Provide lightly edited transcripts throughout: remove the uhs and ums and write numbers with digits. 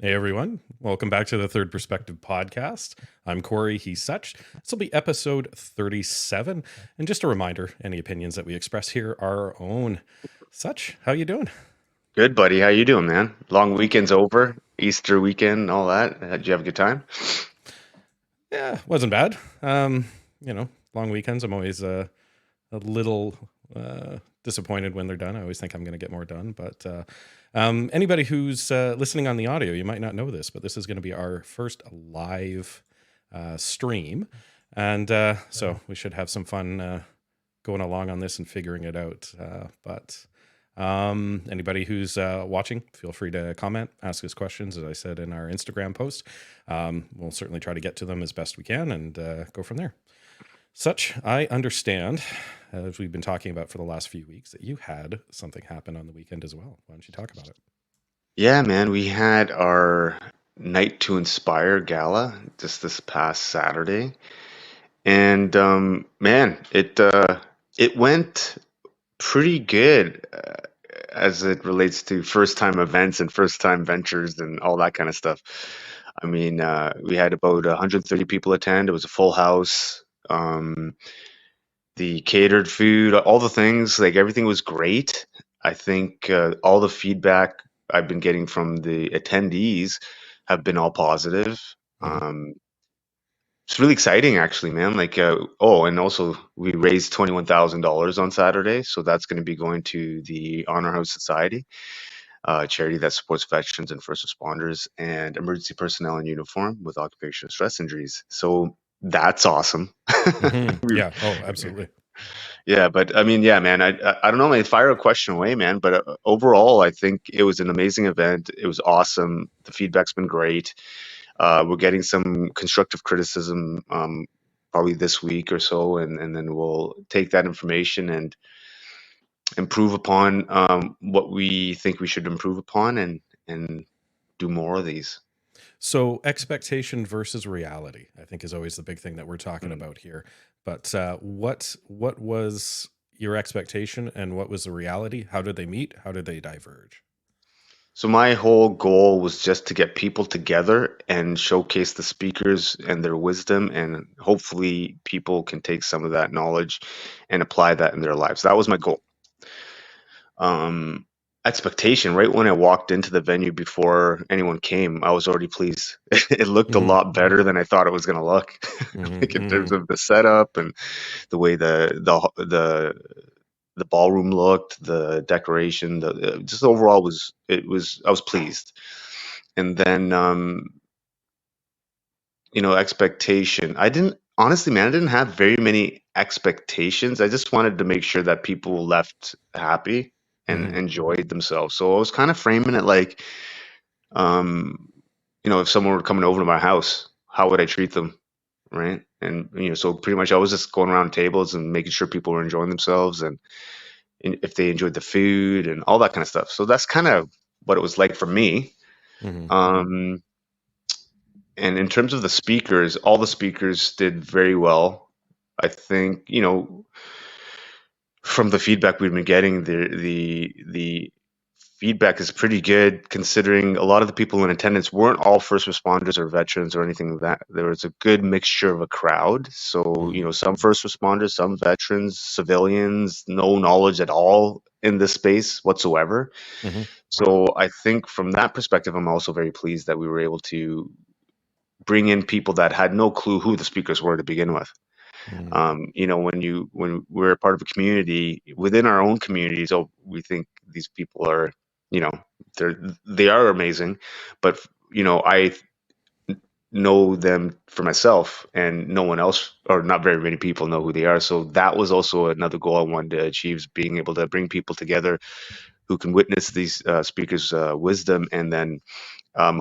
Hey everyone, welcome back to the Third Perspective podcast. I'm Cory, he's Sach. This will be episode 37. And just a reminder, any opinions that we express here are our own. Sach, how you doing? Good, buddy. How you doing, man? Long weekend's over, Easter weekend, all that. Did you have a good time? Yeah, wasn't bad. Long weekends, I'm always a little disappointed when they're done. I always think I'm going to get more done. But anybody who's listening on the audio, you might not know this, but this is going to be our first live stream. And so we should have some fun going along on this and figuring it out. But anybody who's watching, feel free to comment, ask us questions, as I said in our Instagram post. We'll certainly try to get to them as best we can and go from there. Such, I understand, as we've been talking about for the last few weeks, that you had something happen on the weekend as well. Why don't you talk about it? Yeah, man. We had our Night to Inspire gala just this past Saturday, and man, it went pretty good as it relates to first time events and first time ventures and all that kind of stuff. I mean, we had about 130 people attend. It was a full house. The catered food, all the things, like everything was great. I think all the feedback I've been getting from the attendees have been all positive. Hmm. Um, it's really exciting, actually, man. Oh, and also we raised $21,000 on Saturday, so that's going to be going to the Honor House Society, a charity that supports veterans and first responders and emergency personnel in uniform with occupational stress injuries. So that's awesome. Hmm. We- Yeah. Oh, absolutely. Yeah, but I mean, yeah, man, I don't know, man, fire a question away, man, but overall, I think it was an amazing event. It was awesome. The feedback's been great. We're getting some constructive criticism probably this week or so, and then we'll take that information and improve upon what we think we should improve upon and do more of these. So, expectation versus reality, I think, is always the big thing that we're talking Mm. about here. But what was your expectation and what was the reality? How did they meet? How did they diverge? So my whole goal was just to get people together and showcase the speakers and their wisdom, and hopefully people can take some of that knowledge and apply that in their lives. That was my goal. Um, Expectation, right when I walked into the venue before anyone came, I was already pleased. It looked a Hmm. lot better than I thought it was going to look, Hmm. like in Hmm. terms of the setup and the way the ballroom looked, the decoration, the just overall was it was I was pleased. And then expectation. I didn't honestly, man, I didn't have very many expectations. I just wanted to make sure that people left happy and Hmm. enjoyed themselves. So I was kind of framing it like, um, if someone were coming over to my house, how would I treat them? Right. And, so pretty much I was just going around tables and making sure people were enjoying themselves and if they enjoyed the food and all that kind of stuff. So that's kind of what it was like for me. Hmm. Um, and in terms of the speakers, all the speakers did very well. I think, from the feedback we've been getting, the feedback is pretty good considering a lot of the people in attendance weren't all first responders or veterans or anything like that. There was a good mixture of a crowd. So, Hmm. some first responders, some veterans, civilians, no knowledge at all in this space whatsoever. Hmm. So I think from that perspective, I'm also very pleased that we were able to bring in people that had no clue who the speakers were to begin with. Hmm. When we're a part of a community within our own communities, oh, we think these people are, you know, they are amazing, but I know them for myself, and no one else, or not very many people, know who they are. So that was also another goal I wanted to achieve, is being able to bring people together who can witness these speakers' wisdom, and then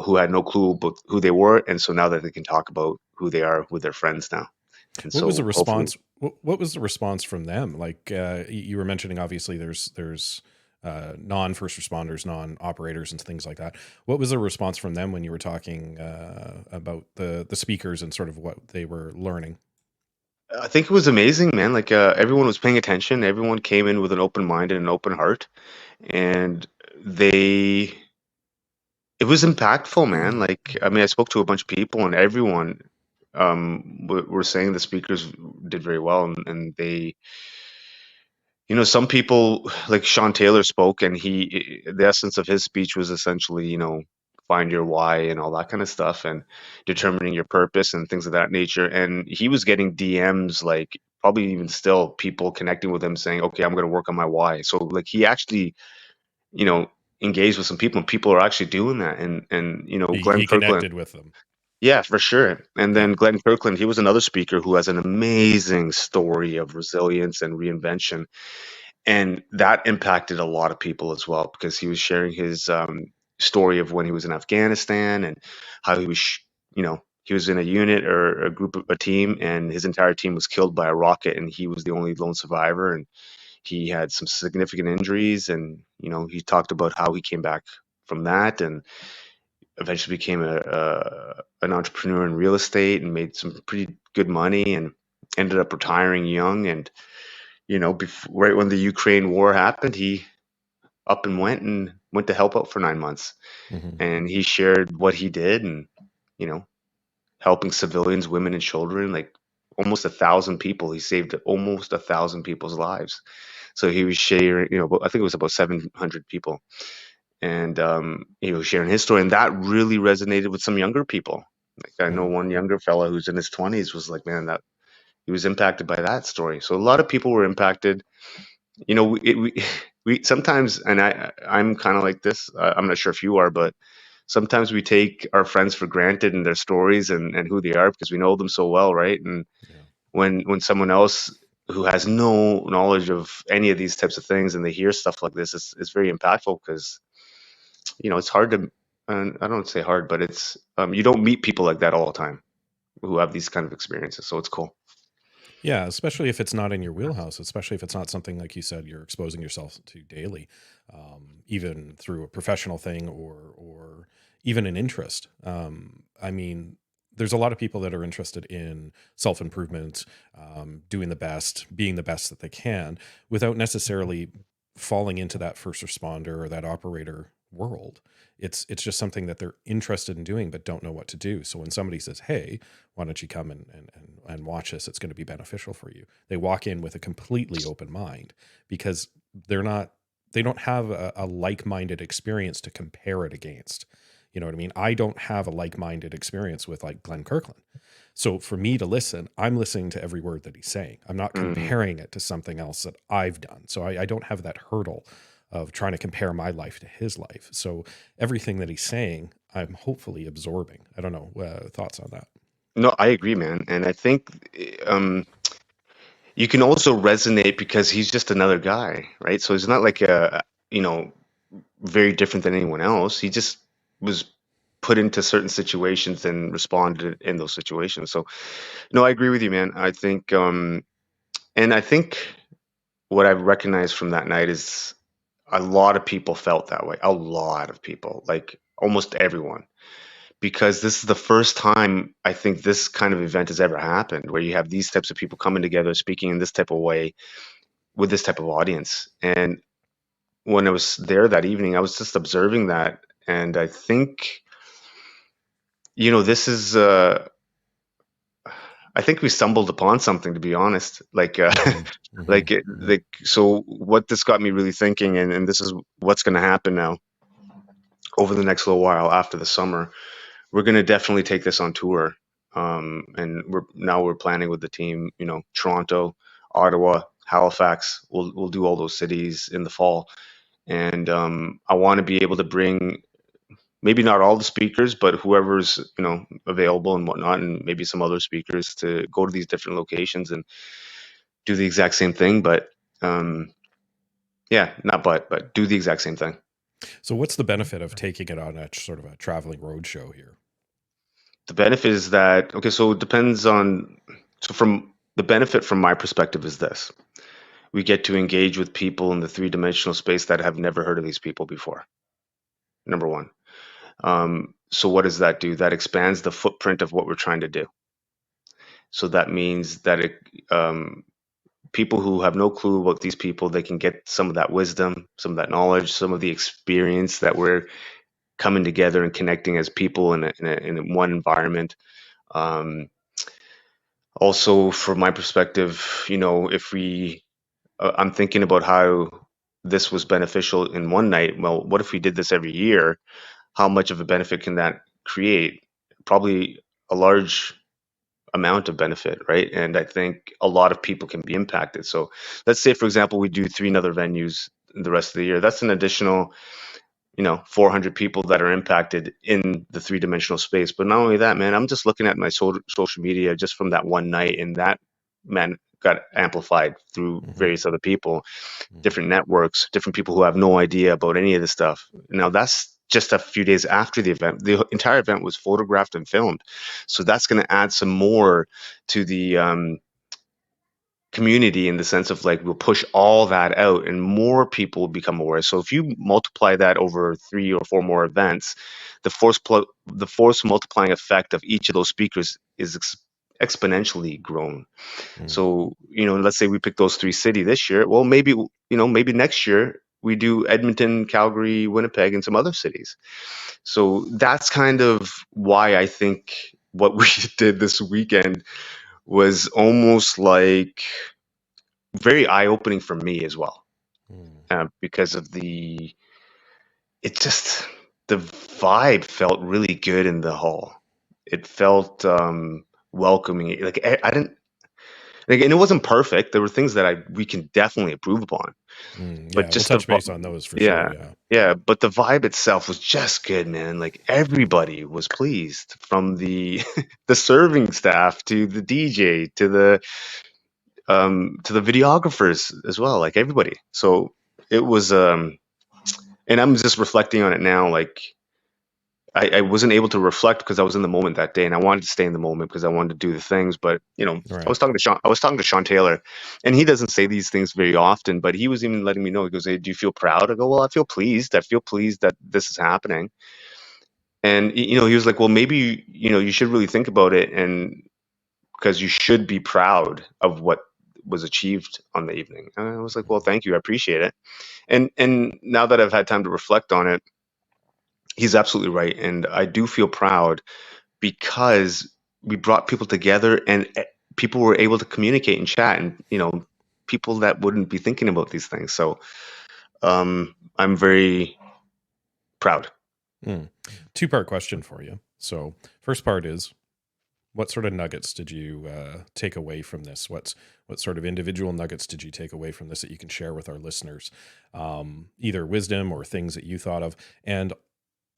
who had no clue about who they were, and so now that they can talk about who they are with their friends now, and What was the so hopefully. response? What was the response from them? Like you were mentioning, obviously there's non first responders, non operators, and things like that. What was the response from them when you were talking about the speakers and sort of what they were learning? I think it was amazing, man. Like everyone was paying attention. Everyone came in with an open mind and an open heart, and they It was impactful, man. Like, I mean, I spoke to a bunch of people, and everyone were saying the speakers did very well, and they, some people like Sean Taylor spoke, and the essence of his speech was essentially, find your why and all that kind of stuff, and Mhm. determining your purpose and things of that nature. And he was getting DMs, like probably even still, people connecting with him saying, "Okay, I'm going to work on my why." So like he actually, you know, engaged with some people, and people are actually doing that. And Glenn He Kirkland, connected with them. yeah, for sure. And Yeah. then Glenn Kirkland, he was another speaker who has an amazing story of resilience and reinvention, and that impacted a lot of people as well because he was sharing his story of when he was in Afghanistan and how he was in a unit or a team, and his entire team was killed by a rocket, and he was the only lone survivor, and he had some significant injuries, and he talked about how he came back from that and eventually became an entrepreneur in real estate and made some pretty good money, and ended up retiring young. And right when the Ukraine war happened, he up and went to help out for 9 months. Hmm. And he shared what he did, and you know, helping civilians, women and children, like almost 1,000 people. He saved almost 1,000 people's lives. So he was sharing, I think it was about 700 people, and he was sharing his story, and that really resonated with some younger people. Like I know Hmm. one younger fella who's in his 20s was like, man, that he was impacted by that story. So a lot of people were impacted. We sometimes, and I'm kind of like this. I'm not sure if you are, but sometimes we take our friends for granted and their stories and who they are because we know them so well, right? And Yeah. when someone else who has no knowledge of any of these types of things and they hear stuff like this, it's very impactful because it's hard to. I don't say hard, but it's you don't meet people like that all the time who have these kind of experiences. So it's cool. Yeah, especially if it's not in your wheelhouse, especially if it's not something like you said you're exposing yourself to daily, even through a professional thing or even an interest. I mean, there's a lot of people that are interested in self improvement, doing the best, being the best that they can, without necessarily falling into that first responder or that operator world. It's just something that they're interested in doing but don't know what to do. So when somebody says, "Hey, why don't you come and watch this? It's going to be beneficial for you." They walk in with a completely open mind because they're not, they don't have a like-minded experience to compare it against. You know what I mean? I don't have a like-minded experience with like Glenn Kirkland. So for me to listen, I'm listening to every word that he's saying. I'm not Hmm. comparing it to something else that I've done. So I don't have that hurdle of trying to compare my life to his life. So everything that he's saying, I'm hopefully absorbing. I don't know, thoughts on that. No, I agree, man, and I think you can also resonate because he's just another guy, right? So he's not like you know, very different than anyone else. He just was put into certain situations and responded in those situations. So, no, I agree with you, man. And I think what I've recognized from that night is a lot of people felt that way. A lot of people, like almost everyone, because this is the first time I think this kind of event has ever happened where you have these types of people coming together, speaking in this type of way with this type of audience. And when I was there that evening, I was just observing that, and I think this is. I think we stumbled upon something, to be honest. Like, Hmm. Hmm. Hmm. like. So, what this got me really thinking, and this is what's going to happen now over the next little while after the summer. We're going to definitely take this on tour, and we're planning with the team. Toronto, Ottawa, Halifax. We'll do all those cities in the fall, and I want to be able to bring maybe not all the speakers, but whoever's available and whatnot, and maybe some other speakers to go to these different locations and do the exact same thing. But yeah, not but do the exact same thing. So what's the benefit of taking it on a sort of a traveling road show here? The benefit is that okay, so it depends on from the benefit from my perspective is this: we get to engage with people in the three-dimensional space that have never heard of these people before. Number one. So what does that do? That expands the footprint of what we're trying to do. So that means that people who have no clue about these people, they can get some of that wisdom, some of that knowledge, some of the experience that we're coming together and connecting as people in one environment. Um, Also, from my perspective, if I'm thinking about how this was beneficial in one night. Well, what if we did this every year? How much of a benefit can that create? Probably a large amount of benefit, right? And I think a lot of people can be impacted. So let's say, for example, we do three other venues the rest of the year. That's an additional 400 people that are impacted in the three-dimensional space. But not only that, man, I'm just looking at my social media just from that one night, and that, man, got amplified through Hmm. various other people, Hmm. different networks, different people who have no idea about any of this stuff. Now, that's just a few days after the event. The entire event was photographed and filmed. So that's going to add some more to the community, in the sense of, like, we'll push all that out and more people will become aware. So if you multiply that over 3 or 4 more events, the force multiplying effect of each of those speakers is exponentially grown. Hmm. So, let's say we pick those three city this year. Well, maybe next year we do Edmonton, Calgary, Winnipeg, and some other cities. So that's kind of why I think what we did this weekend was almost like very eye-opening for me as well, Hmm. because of it just the vibe felt really good in the hall. It felt welcoming. Like, I didn't like, and it wasn't perfect. There were things that we can definitely improve upon, but Yeah, we'll just the touch base on those for sure. yeah, Yeah. yeah. But the vibe itself was just good, man. Like, everybody was pleased, from the the serving staff to the DJ to the videographers as well. Like, everybody. So it was and I'm just reflecting on it now. Like, I wasn't able to reflect because I was in the moment that day, and I wanted to stay in the moment because I wanted to do the things. But I Right. was talking to Sean. I was talking to Sean Taylor, and he doesn't say these things very often. But he was even letting me know. He goes, "Hey, do you feel proud?" I go, "Well, I feel pleased. I feel pleased that this is happening." And he was like, "Well, maybe you should really think about it, and because you should be proud of what was achieved on the evening." And I was like, "Well, thank you. I appreciate it." And now that I've had time to reflect on it, he's absolutely right, and I do feel proud because we brought people together, and people were able to communicate and chat, and people that wouldn't be thinking about these things. So I'm very proud. Mm. Two-part question for you. So, first part is, what sort of nuggets did you take away from this? What sort of individual nuggets did you take away from this that you can share with our listeners? Either wisdom or things that you thought of. And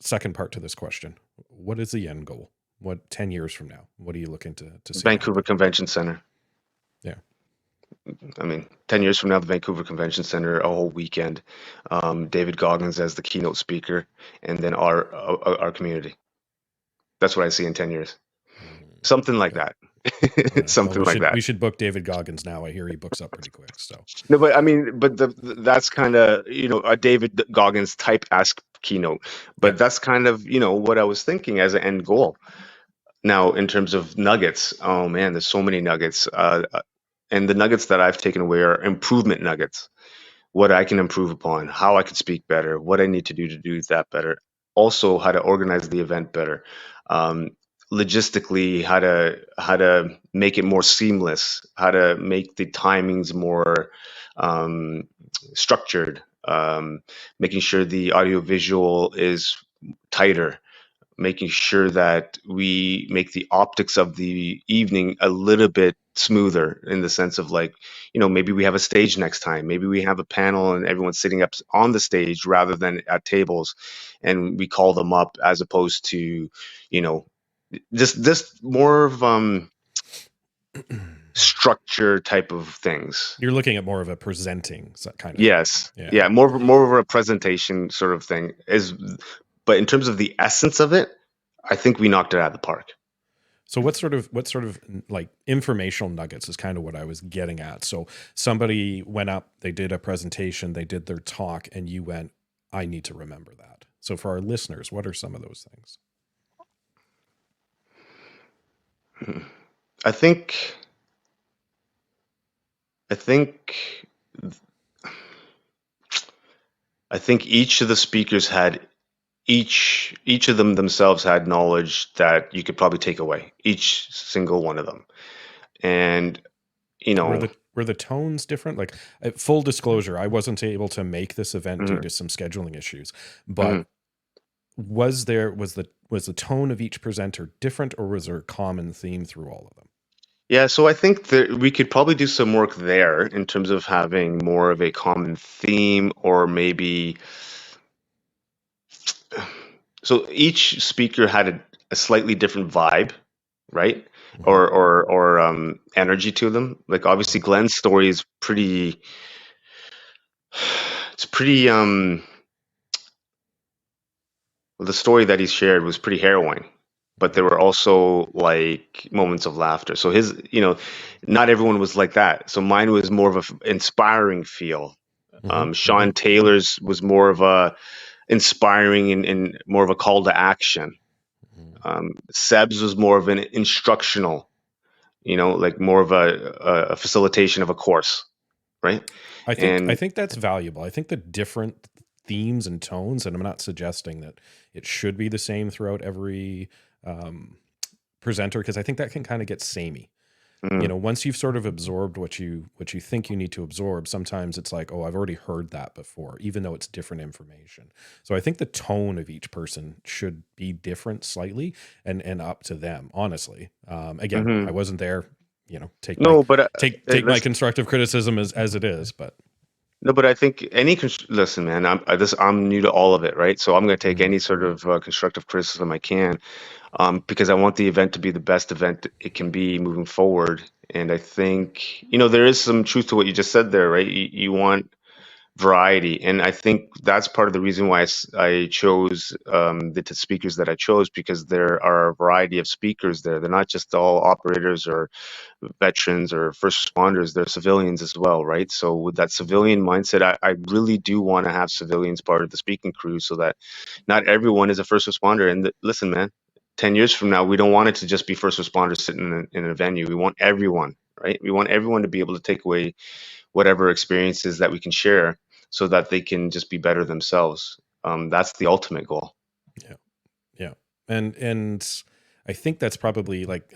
second part to this question: what is the end goal? What 10 years from now? What are you looking to see Vancouver happen? Convention Center. Yeah. I mean, 10 years from now, the Vancouver Convention Center, a whole weekend, David Goggins as the keynote speaker, and then our community. That's what I see in 10 years. Something like Okay. that. Well, Something like that. we should book David Goggins now. I hear he books up pretty quick. So No, but I mean, but that's kind of, a David Goggins type esque keynote. yeah. But that's kind of, what I was thinking as an end goal. Now, in terms of nuggets, oh man, there's so many nuggets. And the nuggets that I've taken away are improvement nuggets. What I can improve upon, how I can speak better, what I need to do that better. Also, how to organize the event better. Um, Logistically, how to make it more seamless, how to make the timings more um, structured, making sure the audiovisual is tighter, making sure that we make the optics of the evening a little bit smoother, in the sense of, like, maybe we have a stage next time, maybe we have a panel and everyone's sitting up on the stage rather than at tables, and we call them up, as opposed to you know just more of structure type of things. You're looking at more of a presenting kind of thing. Yes, Yeah. yeah, more of a presentation sort of thing is. But in terms of the essence of it, I think we knocked it out of the park. So what sort of like informational nuggets is kind of what I was getting at. So somebody went up, they did a presentation, they did their talk, and you went, I need to remember that. So for our listeners, what are some of those things? I think I think I think each of the speakers had each of them themselves had knowledge that you could probably take away, each single one of them. And you Were know, the tones different? Like, full disclosure, I wasn't able to make this event due mhm, to some scheduling issues, mhm. but was the tone of each presenter different, or was there a common theme through all of them? Yeah, so I think that we could probably do some work there in terms of having more of a common theme, or maybe so each speaker had a slightly different vibe, right? Hmm. Or energy to them. Like obviously Glenn's story is pretty, it's pretty well, the story that he shared was pretty harrowing, but there Hmm. were also like moments of laughter. So his, not everyone was like that. So mine was more of a inspiring feel. Hmm. Hmm. Sean Taylor's was more of a inspiring and more of a call to action. Seb's was more of an instructional, like more of a facilitation of a course, right? I And think that's valuable. I think the different themes and tones, and I'm not suggesting that it should be the same throughout every um, presenter, because I think that can kind of get samey. You mm, know, once you've sort of absorbed what you think you need to absorb, sometimes it's like, oh, I've already heard that before, even though it's different information. So I think the tone of each person should be different slightly, and up to them, honestly. Again, I mhm. wasn't there. You know, No, but take my listen, constructive criticism as it is, but no, but I think listen, man. I'm new to all of it, right? So I'm going to take mhm, any sort of constructive criticism I can, because I want the event to be the best event it can be moving forward. And I think there is some truth to what you just said there, right? You want variety, and I think that's part of the reason why I chose the speakers that I chose, because there are a variety of speakers there. They're not just all operators or veterans or first responders, they're civilians as well, right? So with that civilian mindset, I really do want to have civilians part of the speaking crew, so that not everyone is a first responder. And listen, man, 10 years from now, we don't want it to just be first responders sitting in a venue. We want everyone, right? We want everyone to be able to take away whatever experiences that we can share, so that they can just be better themselves. That's the ultimate goal. yeah, yeah, and I think that's probably like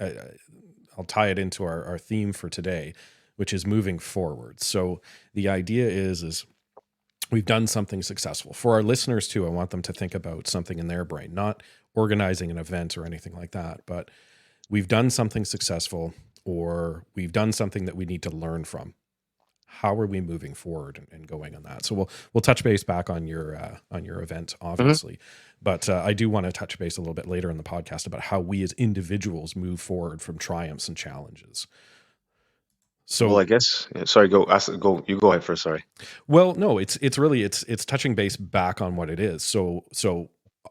I'll tie it into our theme for today, which is moving forward. So the idea is we've done something successful for our listeners too. I want them to think about something in their brain, not organizing an event or anything like that, but we've done something successful, or we've done something that we need to learn from. How are we moving forward and going on that? So we'll touch base back on your event, Hmm. obviously, but I do want to touch base a little bit later in the podcast about how we as individuals move forward from triumphs and challenges. Well, I So, guess. Yeah, sorry. Go. Go. You go ahead first. Sorry. well, no, it's really it's touching base back on what it is. So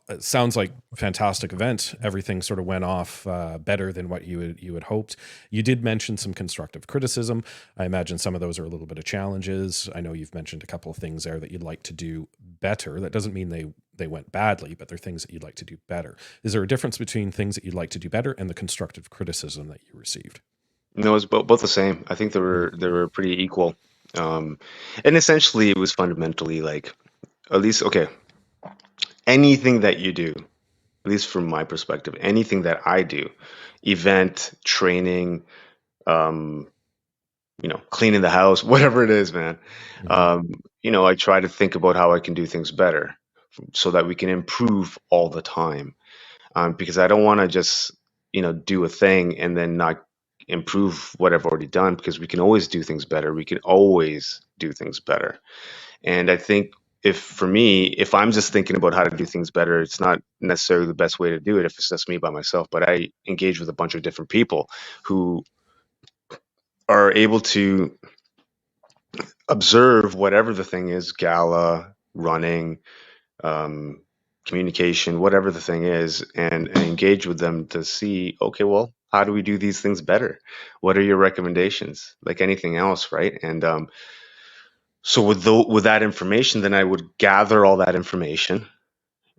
it sounds like fantastic event. Everything sort of went off better than what you had hoped. You did mention some constructive criticism. I imagine some of those are a little bit of challenges. I know you've mentioned a couple of things there that you'd like to do better. That doesn't mean they went badly, but they're things that you'd like to do better. Is there a difference between things that you'd like to do better and the constructive criticism that you received? No, it's both the same. I think Mm, they were pretty equal. Um, and essentially, it was fundamentally like, at least, okay, anything that you do, at least from my perspective, anything that I do, event, training, um, cleaning the house, whatever it is, man. mhm, I try to think about how I can do things better, so that we can improve all the time. Because I don't want to just, do a thing and then not improve what I've already done, because we can always do things better. We can always do things better. And I think, if for me, if I'm just thinking about how to do things better, it's not necessarily the best way to do it if it's just me by myself. But I engage with a bunch of different people who are able to observe whatever the thing is, gala, running, um, communication, whatever the thing is, and engage with them to see, okay, well, how do we do these things better? What are your recommendations? Like anything else, right? And so with that information, then I would gather all that information,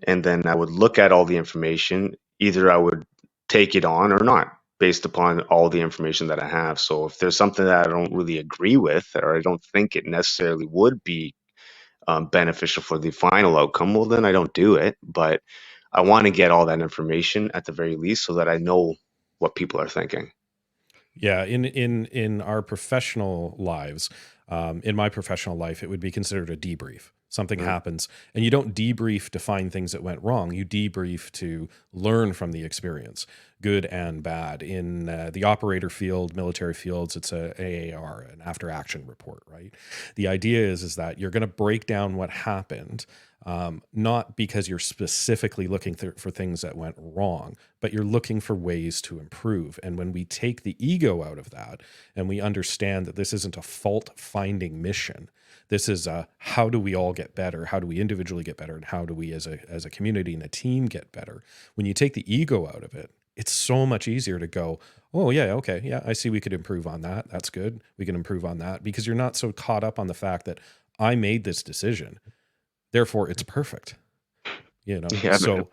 and then I would look at all the information. Either I would take it on or not, based upon all the information that I have. So if there's something that I don't really agree with, or I don't think it necessarily would be beneficial for the final outcome, well, then I don't do it. But I want to get all that information at the very least so that I know what people are thinking. Yeah, in our professional lives, in my professional life, it would be considered a debrief. Something Right. happens, and you don't debrief to find things that went wrong. You debrief to learn from the experience, good and bad. In the operator field, military fields, it's a AAR, an after action report, right? The idea is that you're going to break down what happened, not because you're specifically looking for things that went wrong, but you're looking for ways to improve. And when we take the ego out of that and we understand that this isn't a fault finding mission, this is a how do we all get better? How do we individually get better? And how do we as a community and a team get better? When you take the ego out of it, it's so much easier to go, oh, yeah, okay, yeah, I see we could improve on that. That's good. We can improve on that because you're not so caught up on the fact that I made this decision. Therefore, it's perfect, you know? Yeah, man.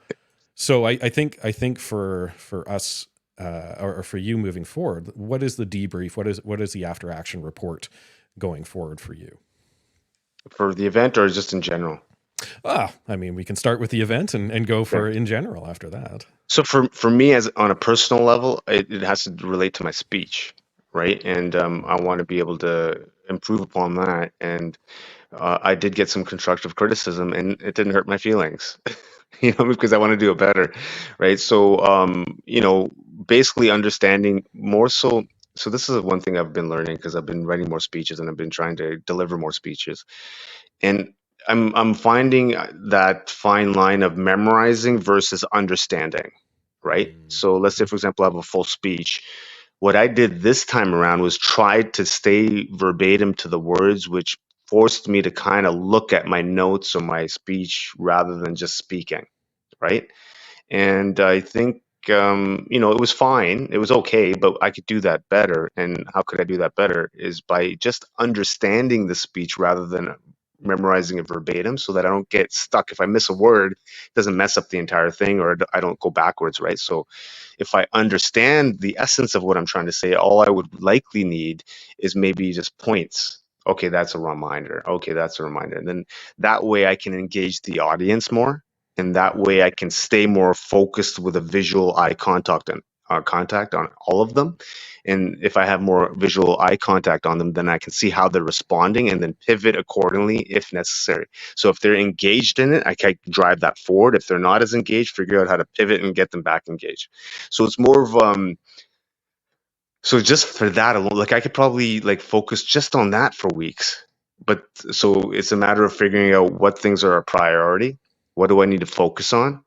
So I think for us or for you moving forward, what is the debrief? What is the after action report going forward for you? For the event or just in general? I mean, we can start with the event and go Yeah. for in general after that. So for me, as on a personal level, it has to relate to my speech, right? And I want to be able to improve upon that. And I did get some constructive criticism, and it didn't hurt my feelings, because I want to do it better, right? So, basically understanding more so. So this is one thing I've been learning because I've been writing more speeches and I've been trying to deliver more speeches. And I'm finding that fine line of memorizing versus understanding, right? So let's say, Mhm. for example, I have a full speech. What I did this time around was try to stay verbatim to the words, which forced me to kind of look at my notes or my speech rather than just speaking, right? And I think, it was fine. It was okay, but I could do that better. And how could I do that better is by just understanding the speech rather than memorizing it verbatim so that I don't get stuck. If I miss a word, it doesn't mess up the entire thing or I don't go backwards, right? So if I understand the essence of what I'm trying to say, all I would likely need is maybe just points. Okay, that's a reminder. Okay, that's a reminder. And then that way I can engage the audience more, and that way I can stay more focused with a visual eye contact on all of them. And if I have more visual eye contact on them, then I can see how they're responding and then pivot accordingly if necessary. So if they're engaged in it, I can drive that forward. If they're not as engaged, figure out how to pivot and get them back engaged. So it's more of so just for that alone, like I could probably like focus just on that for weeks. But so it's a matter of figuring out what things are a priority. What do I need to focus on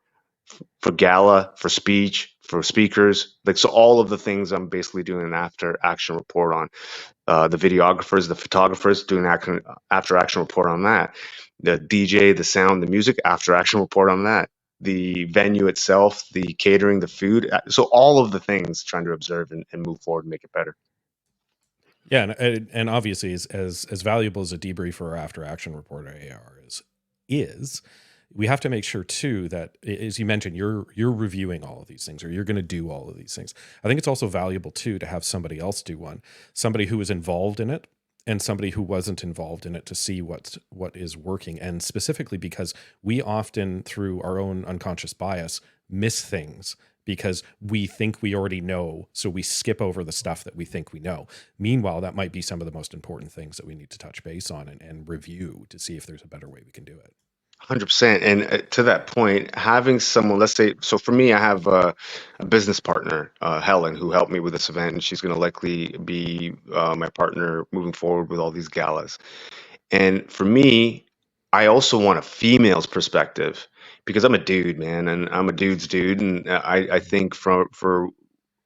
for gala, for speech, for speakers? Like, so all of the things I'm basically doing an after action report on. The videographers, the photographers doing after action report on that. The DJ, the sound, the music, after action report on that. The venue itself, the catering, the food. So all of the things trying to observe and move forward and make it better. Yeah, and obviously, as valuable as a debrief or after action report or AR is, we have to make sure too that, as you mentioned, you're reviewing all of these things, or you're going to do all of these things. I think it's also valuable too to have somebody else do one, somebody who is involved in it and somebody who wasn't involved in it, to see what is working. And specifically because we often, through our own unconscious bias, miss things because we think we already know, so we skip over the stuff that we think we know. Meanwhile, that might be some of the most important things that we need to touch base on and review to see if there's a better way we can do it. 100%. And to that point, having someone, let's say, so for me, I have a business partner, Helen, who helped me with this event, and she's going to likely be my partner moving forward with all these galas. And for me, I also want a female's perspective because I'm a dude, man, and I'm a dude's dude, and I think for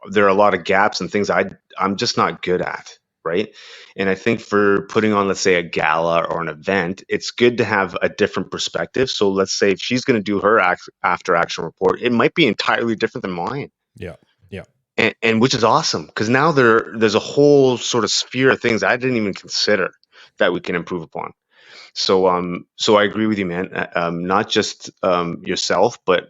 there are a lot of gaps and things I'm just not good at, right? And I think for putting on, let's say, a gala or an event, it's good to have a different perspective. So let's say if she's going to do her after action report, it might be entirely different than mine. Yeah. Yeah. And which is awesome because now there's a whole sort of sphere of things I didn't even consider that we can improve upon. So I agree with you, man. Not just yourself, but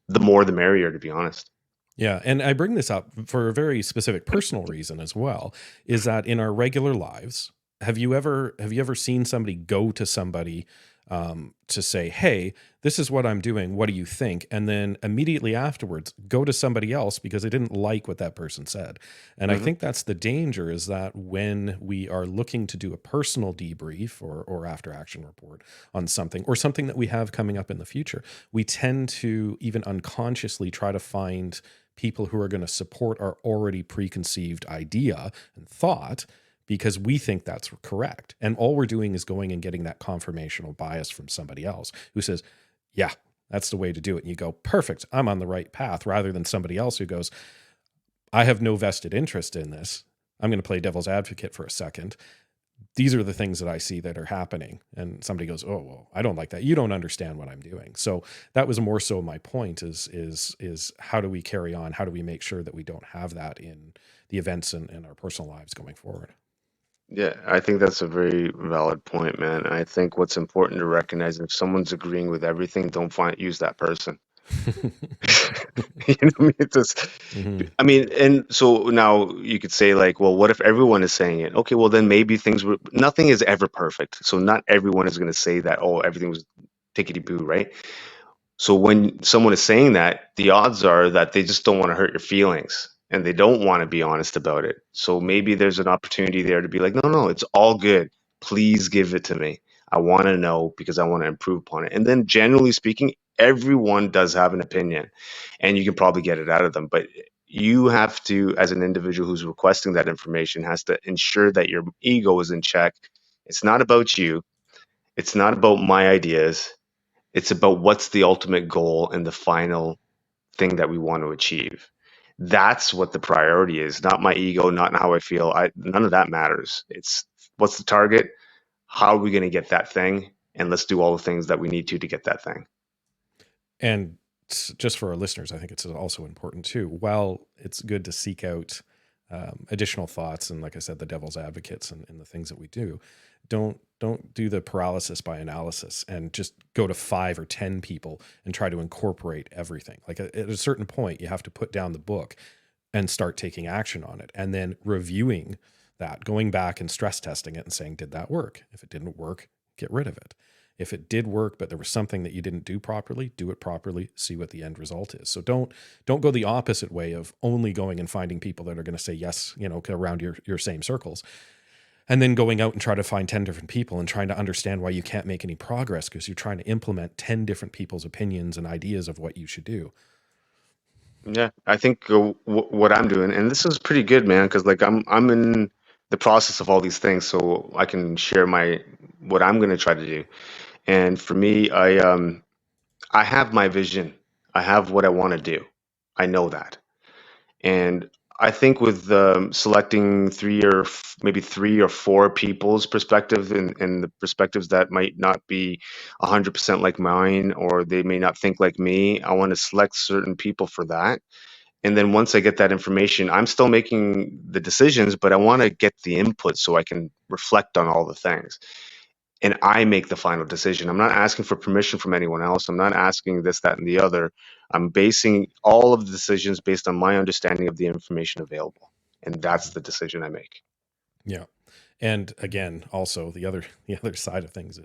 the more the merrier, to be honest. Yeah, and I bring this up for a very specific personal reason as well, is that in our regular lives, have you ever seen somebody go to somebody to say, "Hey, this is what I'm doing. What do you think?" And then immediately afterwards, go to somebody else because they didn't like what that person said. And I Hmm. think that's the danger, is that when we are looking to do a personal debrief or after action report on something, or something that we have coming up in the future, we tend to even unconsciously try to find people who are going to support our already preconceived idea and thought, because we think that's correct. And all we're doing is going and getting that confirmational bias from somebody else who says, yeah, that's the way to do it. And you go, perfect, I'm on the right path, rather than somebody else who goes, I have no vested interest in this. I'm going to play devil's advocate for a second. These are the things that I see that are happening. And somebody goes, oh, well, I don't like that. You don't understand what I'm doing. So that was more so my point, is how do we carry on? How do we make sure that we don't have that in the events in our personal lives going forward? Yeah, I think that's a very valid point, man. And I think what's important to recognize, if someone's agreeing with everything, don't find use that person. You know what I mean? It's just, Hmm. I mean, and so now you could say like, well, what if everyone is saying it? Okay, well then maybe things were, nothing is ever perfect. So not everyone is going to say that, oh, everything was tickety boo, right? So when someone is saying that, the odds are that they just don't want to hurt your feelings and they don't want to be honest about it. So maybe there's an opportunity there to be like, no, no, it's all good. Please give it to me. I want to know because I want to improve upon it. And then generally speaking, everyone does have an opinion and you can probably get it out of them. But you have to, as an individual who's requesting that information, has to ensure that your ego is in check. It's not about you. It's not about my ideas. It's about what's the ultimate goal and the final thing that we want to achieve. That's what the priority is, not my ego, not how I feel. None of that matters. It's what's the target? How are we going to get that thing? And let's do all the things that we need to get that thing. And just for our listeners, I think it's also important too. While it's good to seek out additional thoughts, and like I said, the devil's advocates and the things that we do, don't do the paralysis by analysis and just go to 5 or 10 people and try to incorporate everything. Like at a certain point, you have to put down the book and start taking action on it, and then reviewing that, going back and stress testing it and saying, did that work? If it didn't work, get rid of it. If it did work, but there was something that you didn't do properly, do it properly, see what the end result is. So don't go the opposite way of only going and finding people that are going to say yes, around your same circles, and then going out and try to find 10 different people and trying to understand why you can't make any progress because you're trying to implement 10 different people's opinions and ideas of what you should do. Yeah, I think what I'm doing, and this is pretty good, man, because like I'm in the process of all these things, so I can share my what I'm going to try to do. And for me, I have my vision. I have what I want to do. I know that. And I think with selecting maybe 3 or 4 people's perspective and the perspectives that might not be 100% like mine, or they may not think like me, I want to select certain people for that. And then once I get that information, I'm still making the decisions, but I want to get the input so I can reflect on all the things and I make the final decision. I'm not asking for permission from anyone else. I'm not asking this, that, and the other. I'm basing all of the decisions based on my understanding of the information available. And that's the decision I make. Yeah. And again, also the other side of things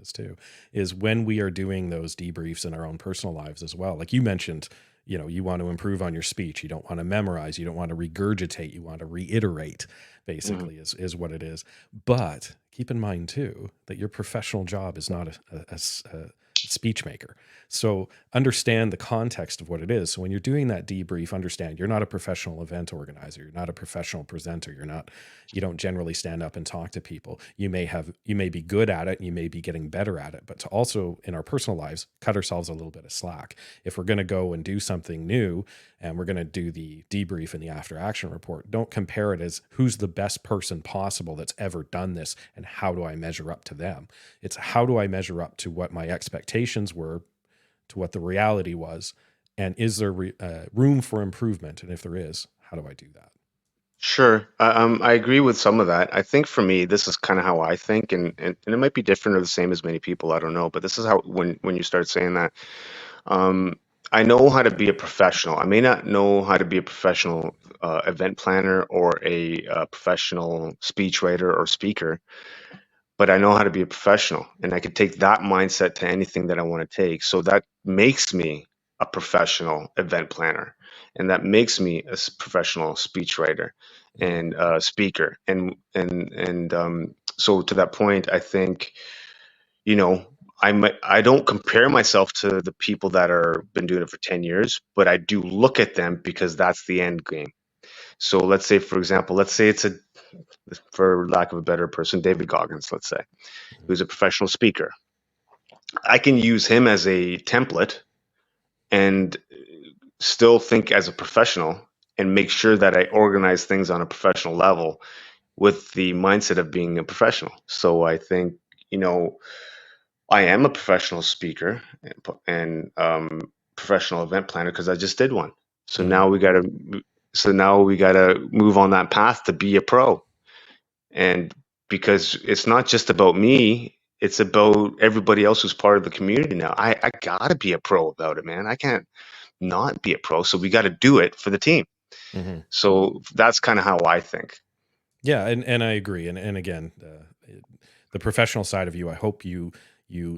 is when we are doing those debriefs in our own personal lives as well. Like you mentioned, you want to improve on your speech. You don't want to memorize. You don't want to regurgitate. You want to reiterate, Mhm. basically, is what it is. But keep in mind too that your professional job is not a speech maker. So understand the context of what it is. So when you're doing that debrief, understand you're not a professional event organizer. You're not a professional presenter. You don't generally stand up and talk to people. You may be good at it and you may be getting better at it, but to also in our personal lives cut ourselves a little bit of slack. If we're going to go and do something new and we're going to do the debrief and the after action report, don't compare it as who's the best person possible that's ever done this and how do I measure up to them. It's how do I measure up to what my expectations were, to what the reality was, and is there room for improvement, and if there is, how do I do that? Sure. I agree with some of that. I think for me, this is kind of how I think, and it might be different or the same as many people. I don't know. But this is how, when you start saying that, um, I know how to be a professional. I may not know how to be a professional event planner or a professional speechwriter or speaker, but I know how to be a professional, and I can take that mindset to anything that I want to take. So that makes me a professional event planner, and that makes me a professional speechwriter Mm-hmm. and speaker. And so to that point, I think, you know, I don't compare myself to the people that are been doing it for 10 years, but I do look at them because that's the end game. So let's say, for example, let's say it's a, for lack of a better person, David Goggins, let's say, who's a professional speaker. I can use him as a template and still think as a professional and make sure that I organize things on a professional level with the mindset of being a professional. So I think, you know, I am a professional speaker and professional event planner because I just did one. So Mm-hmm. now we got to move on that path to be a pro. And because it's not just about me, it's about everybody else who's part of the community now. I gotta be a pro about it, man. I can't not be a pro. So we got to do it for the team. Mm-hmm. So that's kind of how I think. Yeah, and I agree. And again, the professional side of you, I hope you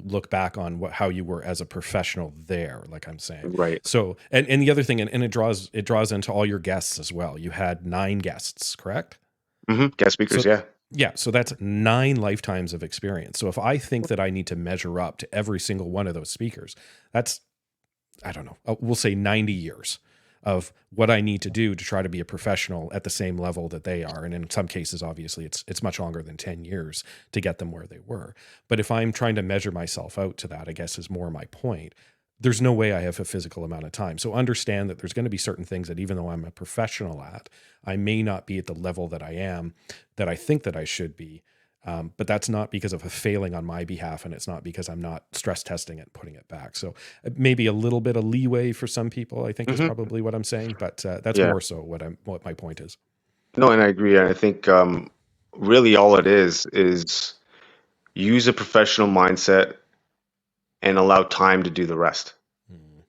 look back on how you were as a professional there, like I'm saying. Right. So, and the other thing, and it draws into all your guests as well. You had 9 guests, correct? Guest speakers. So Yeah. yeah, so that's 9 lifetimes of experience. So if I think that I need to measure up to every single one of those speakers, that's, I don't know, we'll say 90 years of what I need to do to try to be a professional at the same level that they are. And in some cases, obviously, it's much longer than 10 years to get them where they were. But if I'm trying to measure myself out to that, I guess is more my point. There's no way I have a physical amount of time. So understand that there's going to be certain things that even though I'm a professional at, I may not be at the level that I am, that I think that I should be. But that's not because of a failing on my behalf, and it's not because I'm not stress testing it and putting it back. So maybe a little bit of leeway for some people, I think, is hmm probably what I'm saying. But that's Yeah. more so what my point is. No, and I agree. I think really all it is use a professional mindset and allow time to do the rest. Mm,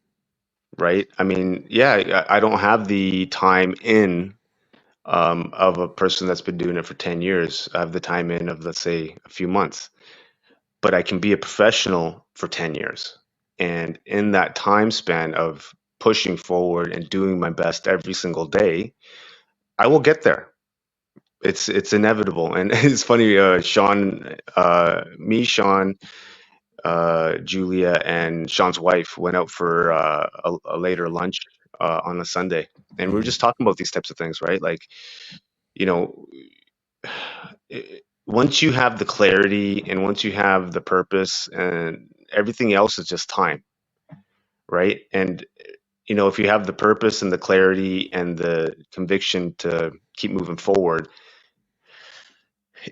Right. I mean, yeah, I don't have the time in of a person that's been doing it for 10 years. I have the time in of, let's say, a few months, but I can be a professional for 10 years. And in that time span of pushing forward and doing my best every single day, I will get there. It's inevitable. And it's funny, Sean, Sean, Julia, and Sean's wife went out for a later lunch on a Sunday, and we were mm, just talking about these types of things, right? Like, you know, once you have the clarity and once you have the purpose, and everything else is just time, right? And if you have the purpose and the clarity and the conviction to keep moving forward,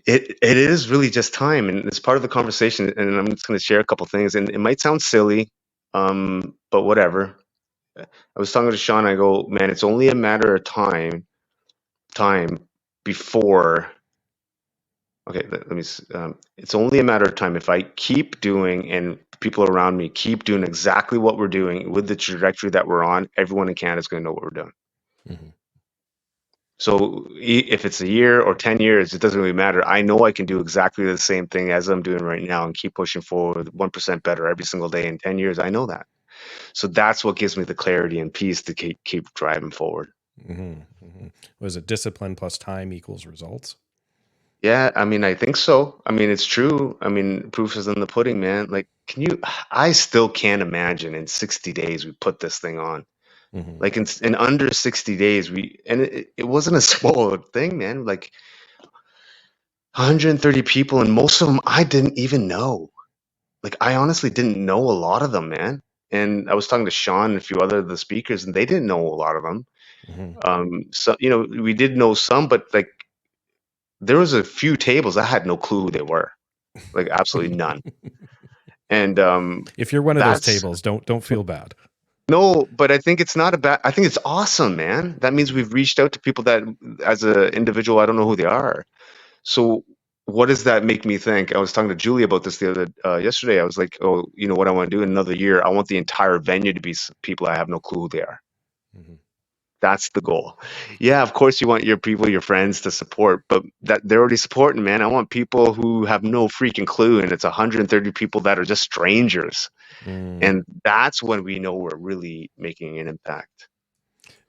it is really just time, and it's part of the conversation. And I'm just going to share a couple things, and it might sound silly, but whatever. I was talking to Sean. I go, man, it's only a matter of time before. Okay, let me. It's only a matter of time if I keep doing, and people around me keep doing exactly what we're doing with the trajectory that we're on. Everyone in Canada is going to know what we're doing. mhm, So if it's a year or 10 years, it doesn't really matter. I know I can do exactly the same thing as I'm doing right now and keep pushing forward 1% better every single day in 10 years. I know that. So that's what gives me the clarity and peace to keep driving forward. mhm, mhm. Was it discipline plus time equals results? Yeah, I mean, I think so. I mean, it's true. I mean, proof is in the pudding, man. Like, I still can't imagine in 60 days we put this thing on. Hmm. Like in under 60 days, and it wasn't a small thing, man. Like 130 people, and most of them I didn't even know. Like, I honestly didn't know a lot of them, man. And I was talking to Sean and a few other of the speakers, and they didn't know a lot of them. Hmm. So we did know some, but like there was a few tables I had no clue who they were, like absolutely none. And If you're one of those that's tables, don't feel bad. no, but I think it's not a bad. I think it's awesome, man. That means we've reached out to people that, as an individual, I don't know who they are. So what does that make me think? I was talking to Julie about this the other yesterday. I was like, oh, you know what I want to do in another year? I want the entire venue to be people I have no clue who they are. Hmm. That's the goal. Yeah, of course you want your people, your friends to support, but that they're already supporting, man. I want people who have no freaking clue, and it's 130 people that are just strangers. Mm. And that's when we know we're really making an impact.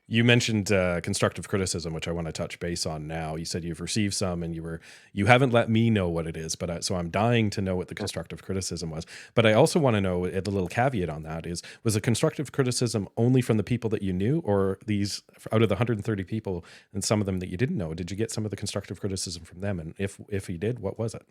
You mentioned constructive criticism, which I want to touch base on now. You said you've received some, and you haven't let me know what it is, but so I'm dying to know what the constructive criticism was. But I also want to know the little caveat on that is: was the constructive criticism only from the people that you knew, or these out of the 130 people, and some of them that you didn't know? Did you get some of the constructive criticism from them? And if you did, what was it?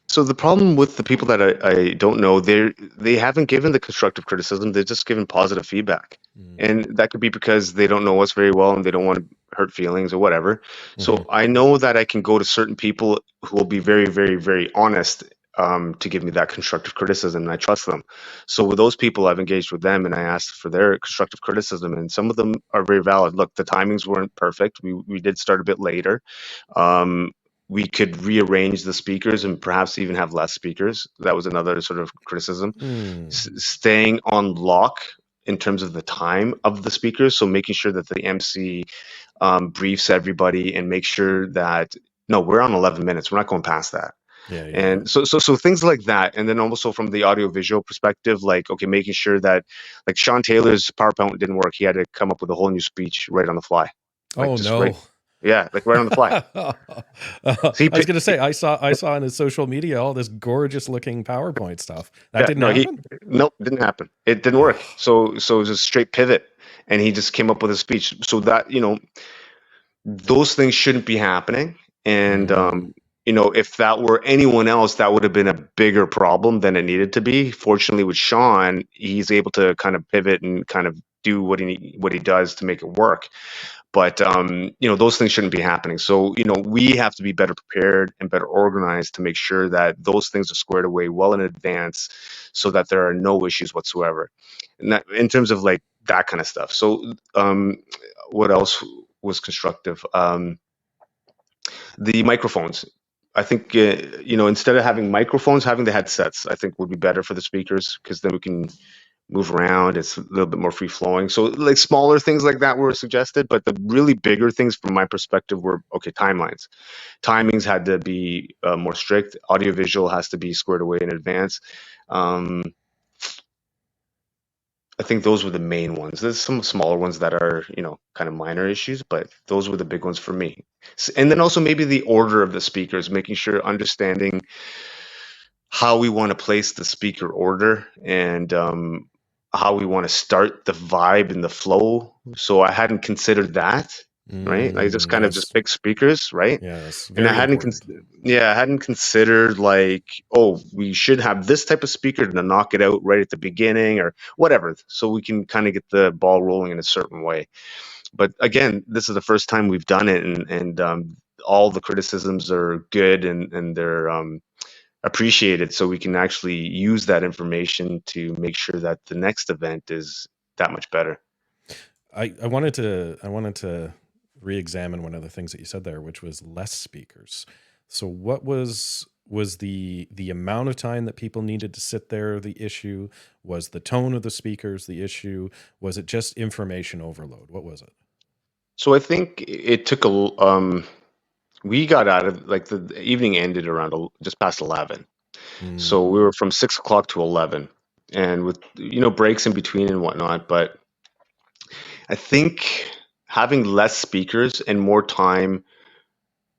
So the problem with the people that I don't know, they haven't given the constructive criticism. They've just given positive feedback, Mm. and that could be because they don't know us very well and they don't want to hurt feelings or whatever. Mm-hmm. So I know that I can go to certain people who will be very, very, very honest to give me that constructive criticism, and I trust them. So with those people, I've engaged with them and I asked for their constructive criticism, and some of them are very valid. Look, the timings weren't perfect. We did start a bit later. Um, we could rearrange the speakers and perhaps even have less speakers. That was another sort of criticism. Mm. Staying on lock in terms of the time of the speakers, so making sure that the MC briefs everybody and make sure that no, we're on 11 minutes. We're not going past that. Yeah, yeah, yeah. And so things like that. And then also from the audio visual perspective, like, okay, making sure that like Sean Taylor's PowerPoint didn't work. He had to come up with a whole new speech right on the fly, like Oh just right. no. Yeah, like right on the fly. So I was going to say I saw on his social media all this gorgeous looking PowerPoint stuff. That yeah, didn't no, happen? nope, didn't happen. It didn't work. So it was a straight pivot, and he just came up with a speech. So that those things shouldn't be happening. And Mm. if that were anyone else, that would have been a bigger problem than it needed to be. Fortunately, with Sean, he's able to kind of pivot and kind of do what he does to make it work. But those things shouldn't be happening. So we have to be better prepared and better organized to make sure that those things are squared away well in advance, so that there are no issues whatsoever. And that, in terms of like that kind of stuff. So what else was constructive? The microphones. I think instead of having microphones, having the headsets, I think would be better for the speakers, because then we can move around. It's a little bit more free flowing. So like smaller things like that were suggested, but the really bigger things from my perspective were, okay, timelines. Timings had to be more strict. Audiovisual has to be squared away in advance. Um, I think those were the main ones. There's some smaller ones that are, kind of minor issues, but those were the big ones for me. And then also maybe the order of the speakers, making sure understanding how we want to place the speaker order, and how we want to start the vibe and the flow. So I hadn't considered that, right? I just Mm. kind of Yes. just pick speakers, right? Yes. And I Very hadn't, important. yeah, I hadn't considered like, oh, we should have this type of speaker to knock it out right at the beginning or whatever, so we can kind of get the ball rolling in a certain way. But again, this is the first time we've done it, and all the criticisms are good, and they're appreciated, so we can actually use that information to make sure that the next event is that much better. I wanted to re-examine one of the things that you said there, which was less speakers. So what was the amount of time that people needed to sit there the issue? Was the tone of the speakers the issue? Was it just information overload? What was it? So I think it took we got out of, like, the evening ended around just past 11. Mm. So we were from 6 o'clock to 11, and with breaks in between and whatnot. But I think having less speakers and more time,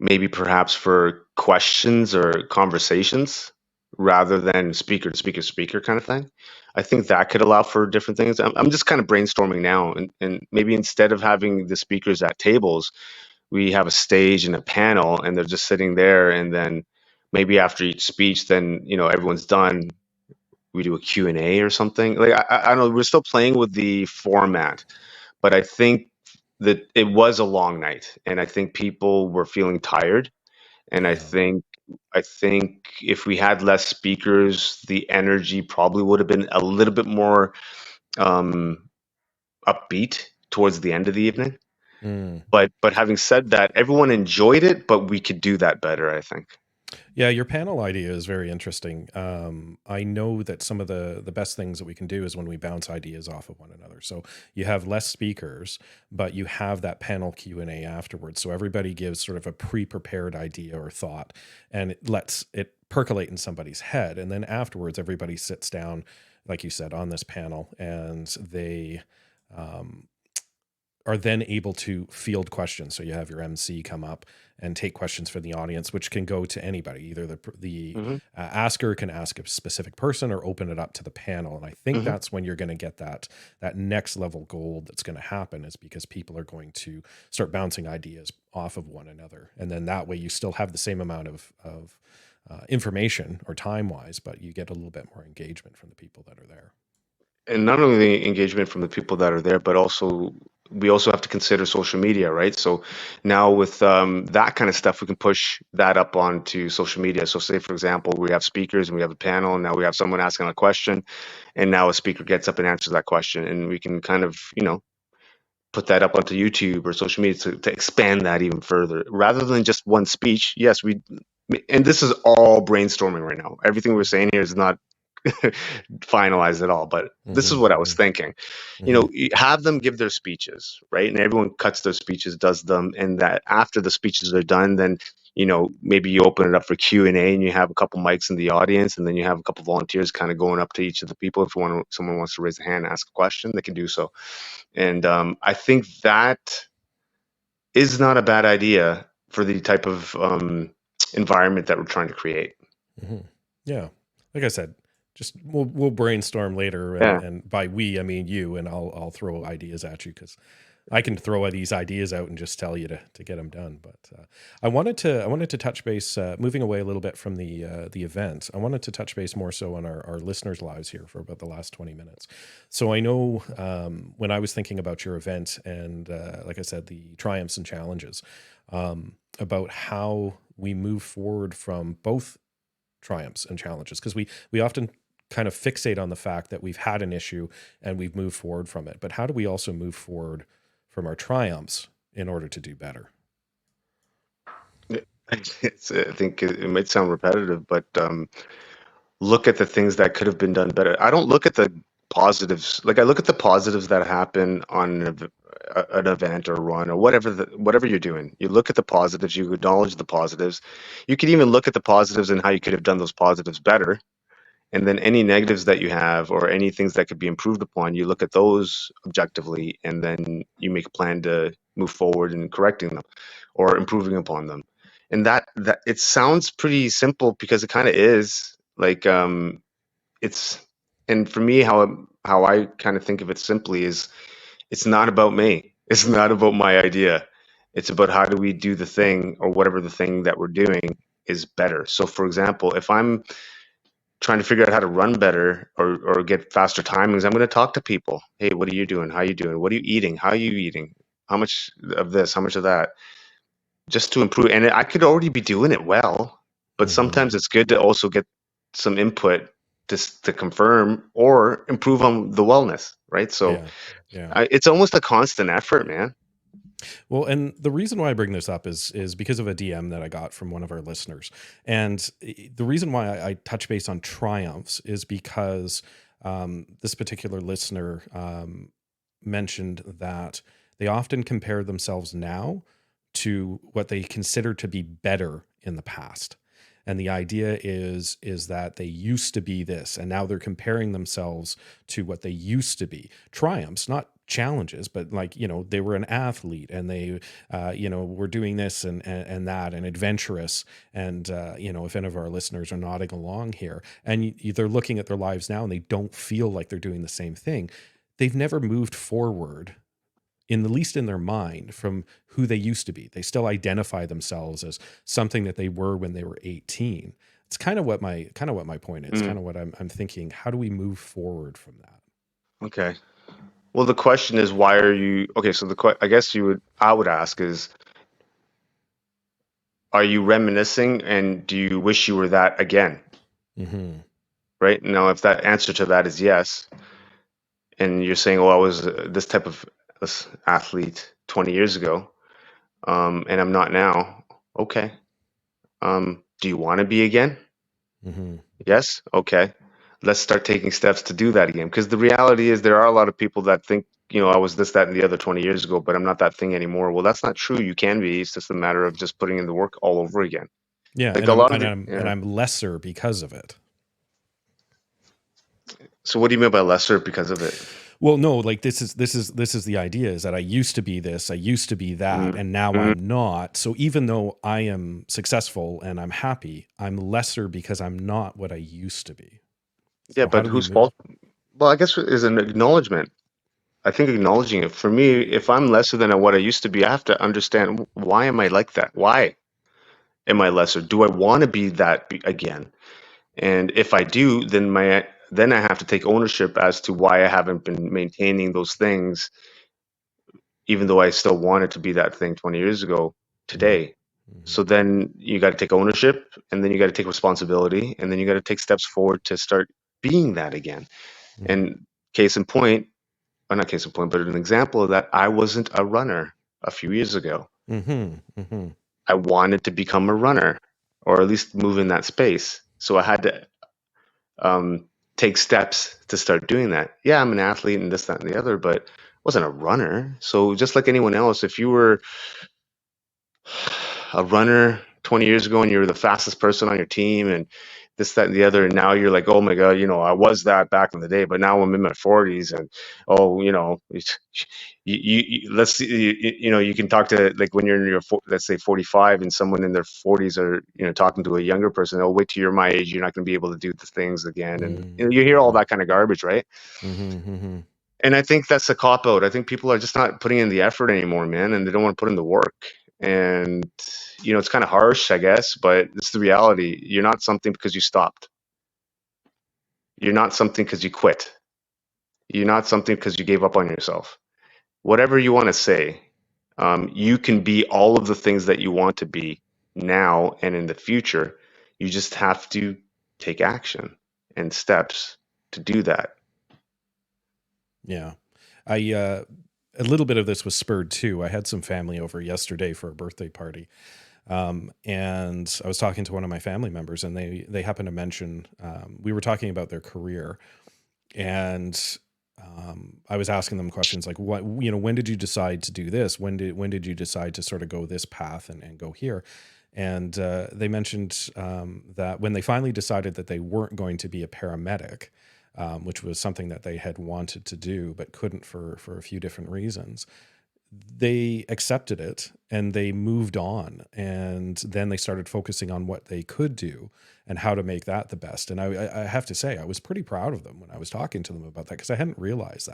maybe perhaps for questions or conversations, rather than speaker to speaker speaker kind of thing. I think that could allow for different things. I'm just kind of brainstorming now, and maybe instead of having the speakers at tables, we have a stage and a panel, and they're just sitting there, and then maybe after each speech, then everyone's done, we do a Q&A or something. Like, I don't know, we're still playing with the format, but I think that it was a long night, and I think people were feeling tired, and I Yeah. think if we had less speakers, the energy probably would have been a little bit more um, upbeat towards the end of the evening. Mm. But having said that, everyone enjoyed it, but we could do that better, I think. Yeah, your panel idea is very interesting. I know that some of the best things that we can do is when we bounce ideas off of one another. So you have less speakers, but you have that panel Q&A afterwards. So everybody gives sort of a pre-prepared idea or thought, and it lets it percolate in somebody's head. And then afterwards, everybody sits down, like you said, on this panel, and they um, are then able to field questions. So you have your MC come up and take questions from the audience, which can go to anybody. Either the Hmm. asker can ask a specific person or open it up to the panel. And I think Hmm. that's when you're going to get that next level gold that's going to happen, is because people are going to start bouncing ideas off of one another, and then that way you still have the same amount of information or time wise, but you get a little bit more engagement from the people that are there. And not only the engagement from the people that are there, but also we also have to consider social media, right? So now with that kind of stuff, we can push that up onto social media. So say, for example, we have speakers and we have a panel, and now we have someone asking a question, and now a speaker gets up and answers that question, and we can kind of, put that up onto YouTube or social media to expand that even further, rather than just one speech. Yes, and this is all brainstorming right now. Everything we're saying here is not finalized at all, but this is what I was Mm-hmm, thinking. mm-hmm, Have them give their speeches, right? And everyone cuts their speeches, does them, and that after the speeches are done, then maybe you open it up for Q&A, and you have a couple mics in the audience, and then you have a couple volunteers kind of going up to each of the people. If someone wants to raise a hand and ask a question, they can do so. And I think that is not a bad idea for the type of environment that we're trying to create. mm-hmm. Yeah, like I said, just we'll brainstorm later, and Yeah. and by we I mean you, and I'll throw ideas at you, because I can throw these ideas out and just tell you to get them done. But I wanted to touch base, moving away a little bit from the event. I wanted to touch base more so on our listeners' lives here for about the last 20 minutes. So I know, when I was thinking about your event, and like I said, the triumphs and challenges, about how we move forward from both triumphs and challenges, because we often kind of fixate on the fact that we've had an issue and we've moved forward from it, but how do we also move forward from our triumphs in order to do better? I think it might sound repetitive, but look at the things that could have been done better. I don't look at the positives. Like I look at the positives that happen on an event or run or whatever you're doing. You look at the positives, you acknowledge the positives. You could even look at the positives and how you could have done those positives better. And then any negatives that you have or any things that could be improved upon, you look at those objectively, and then you make a plan to move forward in correcting them or improving upon them. And that it sounds pretty simple because it kind of is. Like it's and for me, how I kind of think of it simply is it's not about me. It's not about my idea. It's about how do we do the thing, or whatever the thing that we're doing is better. So for example, if I'm trying to figure out how to run better, or get faster timings, I'm going to talk to people. Hey, what are you doing? How are you doing? What are you eating? How are you eating? How much of this? How much of that? Just to improve. And I could already be doing it well, but Hmm. sometimes it's good to also get some input to confirm or improve on the wellness, right? So Yeah, yeah. it's almost a constant effort, man. Well, and the reason why I bring this up is because of a DM that I got from one of our listeners, and the reason why I touch base on triumphs is because, this particular listener, mentioned that they often compare themselves now to what they consider to be better in the past. And the idea is that they used to be this, and now they're comparing themselves to what they used to be. Triumphs, not challenges, but like, they were an athlete, and they were doing this and that, and adventurous. And if any of our listeners are nodding along here, and they're looking at their lives now and they don't feel like they're doing the same thing, they've never moved forward, in the least in their mind, from who they used to be. They still identify themselves as something that they were when they were 18. It's kind of what my point is, Mm, kind of what I'm thinking. How do we move forward from that? okay. Well, the question is, why are you okay? So I guess I would ask is, are you reminiscing, and do you wish you were that again? Hmm. Right now, if that answer to that is yes, and you're saying, "Oh, I was this type of athlete 20 years ago, and I'm not now." Okay. Do you want to be again? Hmm. Yes? Okay. Let's start taking steps to do that again. Because the reality is there are a lot of people that think, I was this, that, and the other 20 years ago, but I'm not that thing anymore. Well, that's not true. You can be. It's just a matter of just putting in the work all over again. Yeah, Like and a I'm lot of and the, I'm and yeah. I'm lesser because of it. So what do you mean by lesser because of it? Well, no, like this is the idea is that I used to be this, I used to be that, Mm, and now mm. I'm not. So even though I am successful and I'm happy, I'm lesser because I'm not what I used to be. Yeah, So how but do we whose move? fault? Well, I guess is an acknowledgement. I think acknowledging it. For me, if I'm lesser than what I used to be, I have to understand why am I like that? Why am I lesser? Do I want to be that again? And if I do, then I have to take ownership as to why I haven't been maintaining those things, even though I still wanted to be that thing 20 years ago Hmm. today. Hmm. So then you got to take ownership, and then you got to take responsibility, and then you got to take steps forward to start being that again. Hmm. And case in point, or not case in point, but an example of that, I wasn't a runner a few years ago. Hmm. Hmm. I wanted to become a runner, or at least move in that space. So I had to take steps to start doing that. Yeah, I'm an athlete and this, that, and the other, but I wasn't a runner. So just like anyone else, if you were a runner 20 years ago and you were the fastest person on your team and this, that, and the other, and now you're like, oh my God, I was that back in the day, but now I'm in my 40s and oh, let's see, you can talk to like when you're in your, let's say 45 and someone in their 40s are, talking to a younger person, oh, wait till you're my age, you're not going to be able to do the things again. And you hear all Hmm. that kind of garbage, right? Hmm. Hmm. And I think that's a cop out. I think people are just not putting in the effort anymore, man, and they don't want to put in the work. And it's kind of harsh, I guess, but it's the reality. You're not something because you stopped. You're not something because you quit. You're not something because you gave up on yourself. Whatever you want to say, you can be all of the things that you want to be now and in the future. You just have to take action and steps to do that. Yeah. I a little bit of this was spurred too. I had some family over yesterday for a birthday party. And I was talking to one of my family members, and they happened to mention we were talking about their career, and I was asking them questions like, "What when did you decide to do this? When did you decide to sort of go this path and go here?" And they mentioned that when they finally decided that they weren't going to be a paramedic, which was something that they had wanted to do but couldn't for a few different reasons, they accepted it and they moved on, and then they started focusing on what they could do and how to make that the best. And I have to say I was pretty proud of them when I was talking to them about that, because I hadn't realized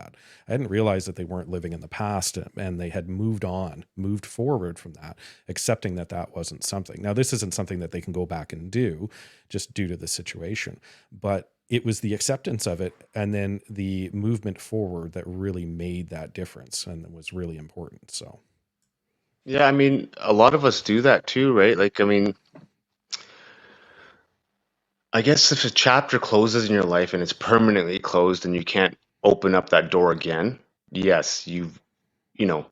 that they weren't living in the past, and they had moved forward from that, accepting that that wasn't something. Now this isn't something that they can go back and do just due to the situation, but it was the acceptance of it and then the movement forward that really made that difference and was really important. So, Yeah, I mean, a lot of us do that too, right? Like, I mean, I guess if a chapter closes in your life and it's permanently closed and you can't open up that door again, yes, you know,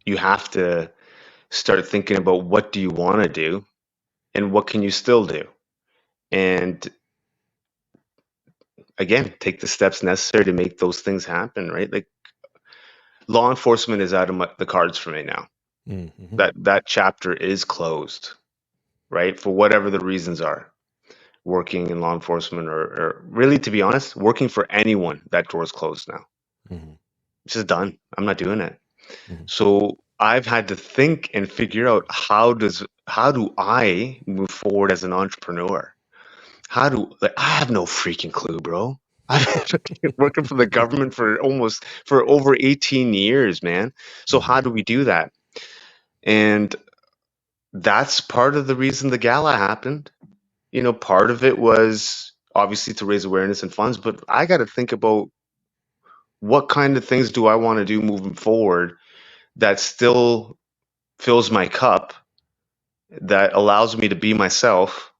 you have to start thinking about what do you want to do and what can you still do. And again, take the steps necessary to make those things happen, right? Like law enforcement is out of the cards for me now. mm-hmm, That chapter is closed, right? For whatever the reasons are. Working in law enforcement or really to be honest, working for anyone, that door is closed now. mm-hmm, It's just done. I'm not doing it. mm-hmm, So I've had to think and figure out how do I move forward as an entrepreneur? How do like I have no freaking clue, bro. I've been working for the government for over 18 years, man. So mm-hmm, how do we do that? And that's part of the reason the gala happened. Part of it was obviously to raise awareness and funds, but I got to think about what kind of things do I want to do moving forward that still fills my cup, that allows me to be myself,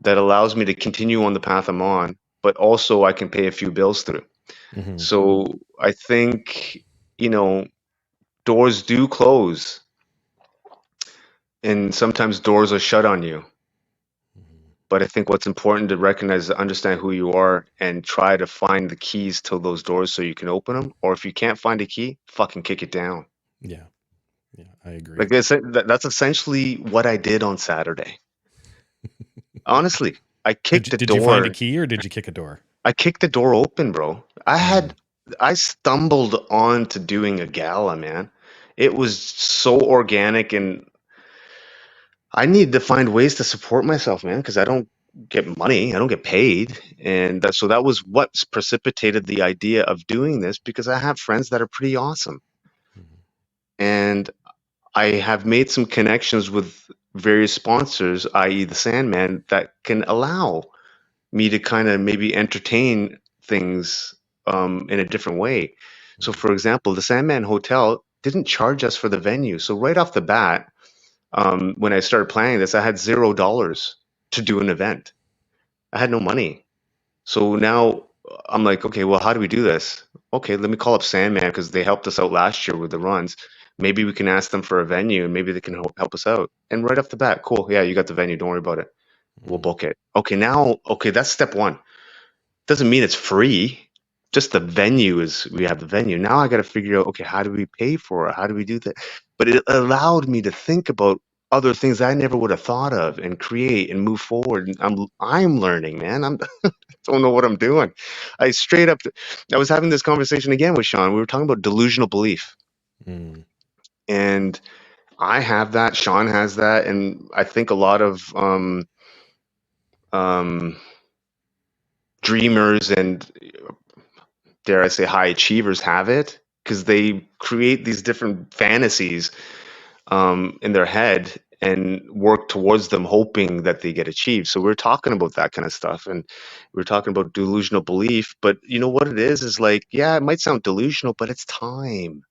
that allows me to continue on the path I'm on, but also I can pay a few bills through. mm-hmm, So I think, you know, doors do close and sometimes doors are shut on you. But I think what's important to recognize is understand who you are and try to find the keys to those doors so you can open them. Or if you can't find a key, fucking kick it down. Yeah. Yeah. I agree. Like I said, that's essentially what I did on Saturday. Honestly, I kicked the Did you find a door. key or did you kick a door? I kicked the door open, bro. Mm, I stumbled on to doing a gala, man. It was so organic, and I need to find ways to support myself, man, because I don't get money, I don't get paid, and so that was what precipitated the idea of doing this because I have friends that are pretty awesome, mhm, and I have made some connections with various sponsors, i.e., the Sandman, that can allow me to kind of maybe entertain things in a different way. So, mhm, for example, the Sandman Hotel didn't charge us for the venue. So, right off the bat, when I started planning this, I had $0 to do an event. I had no money. So now I'm like, okay, well, how do we do this? Okay, let me call up Sandman because they helped us out last year with the runs. Maybe we can ask them for a venue and maybe they can help us out. And right off the bat, cool. Yeah, you got the venue. Don't worry about it. We'll mhm, book it. Okay, now, okay, that's step one. Doesn't mean it's free. Just the venue is we have the venue. Now I got to figure out, okay, how do we pay for it? How do we do that? But it allowed me to think about other things I never would have thought of and create and move forward. And I'm learning, man. I'm don't know what I'm doing. I straight up I was having this conversation again with Sean. We were talking about delusional belief. mm, And I have that, Sean has that, and I think a lot of um dreamers and dare I say high achievers have it because they create these different fantasies in their head and work towards them hoping that they get achieved. So we're talking about that kind of stuff and we're talking about delusional belief, but you know what it is like, yeah, it might sound delusional, but it's time.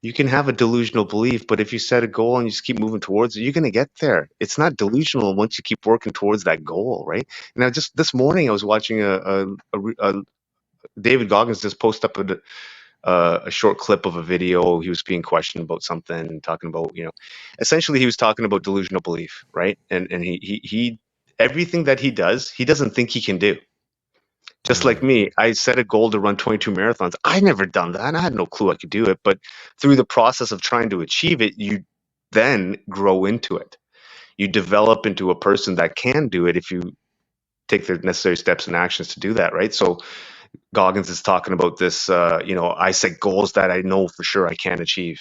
You can have a delusional belief, but if you set a goal and you just keep moving towards it, you're going to get there. It's not delusional once you keep working towards that goal, right? And I just this morning I was watching a David Goggins just post up a short clip of a video. He was being questioned about something and talking about, essentially he was talking about delusional belief, right? And he everything that he does, he doesn't think he can do. Just like mm, me, I set a goal to run 22 marathons. I never done that. I had no clue I could do it, but through the process of trying to achieve it, you then grow into it. You develop into a person that can do it if you take the necessary steps and actions to do that, right? So Goggins is talking about this, I set goals that I know for sure I can achieve,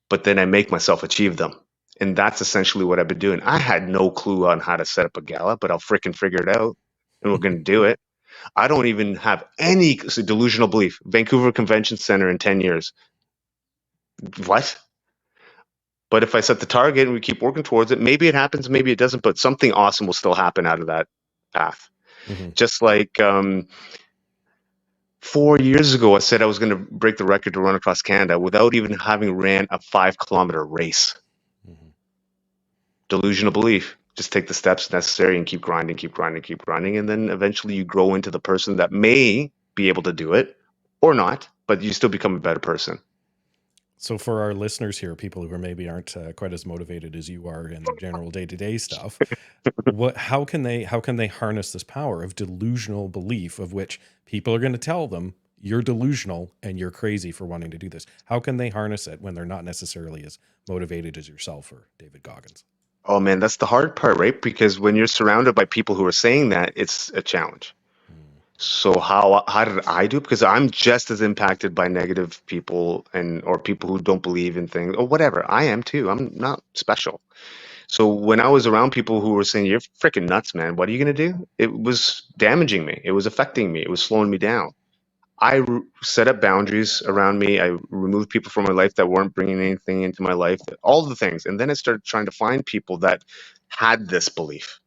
but then I make myself achieve them. And that's essentially what I've been doing. I had no clue on how to set up a gala, but I'll freaking figure it out and we're going to do it. I don't even have any delusional belief. Vancouver Convention Center in 10 years. What? But if I set the target and we keep working towards it, maybe it happens, maybe it doesn't, but something awesome will still happen out of that path. mhm, Just like 4 years ago, I said I was going to break the record to run across Canada without even having ran a 5 kilometer race. mhm. Delusional belief. Just take the steps necessary and keep grinding, keep grinding, keep grinding. And then eventually you grow into the person that may be able to do it or not, but you still become a better person. So for our listeners here, people who maybe aren't quite as motivated as you are in general day to day stuff, how can they harness this power of delusional belief, of which people are going to tell them you're delusional and you're crazy for wanting to do this? How can they harness it when they're not necessarily as motivated as yourself or David Goggins? Oh man, that's the hard part, right? Because when you're surrounded by people who are saying that, it's a challenge. Mm, So how did I do? Because I'm just as impacted by negative people and or people who don't believe in things or whatever. I am too. I'm not special. So when I was around people who were saying, "You're freaking nuts, man. What are you gonna do?" It was damaging me. It was affecting me. It was slowing me down. Set up boundaries around me. I removed people from my life that weren't bringing anything into my life. All the things, and then I started trying to find people that had this belief,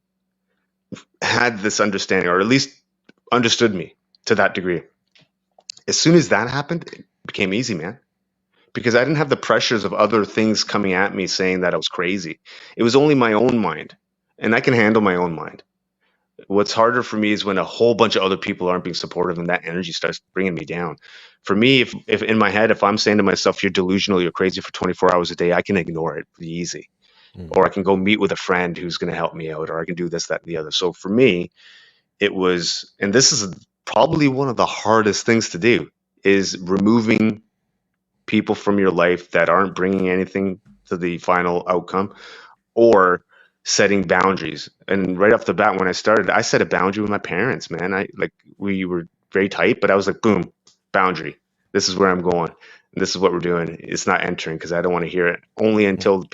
had this understanding, or at least understood me to that degree. As soon as that happened, it became easy, man. Because I didn't have the pressures of other things coming at me saying that I was crazy. It was only my own mind, and I can handle my own mind. What's harder for me is when a whole bunch of other people aren't being supportive and that energy starts bringing me down. For me, if in my head, if I'm saying to myself, you're delusional, you're crazy for 24 hours a day, I can ignore it pretty easy. or I can go meet with a friend who's going to help me out, or I can do this, that, and the other. So for me, it was, and this is probably one of the hardest things to do, is removing people from your life that aren't bringing anything to the final outcome, or setting boundaries. And right off the bat, when I started, I set a boundary with my parents, man. We were very tight, but I was like, boom, boundary. This is where I'm going. This is what we're doing. It's not entering because I don't want to hear it. Only until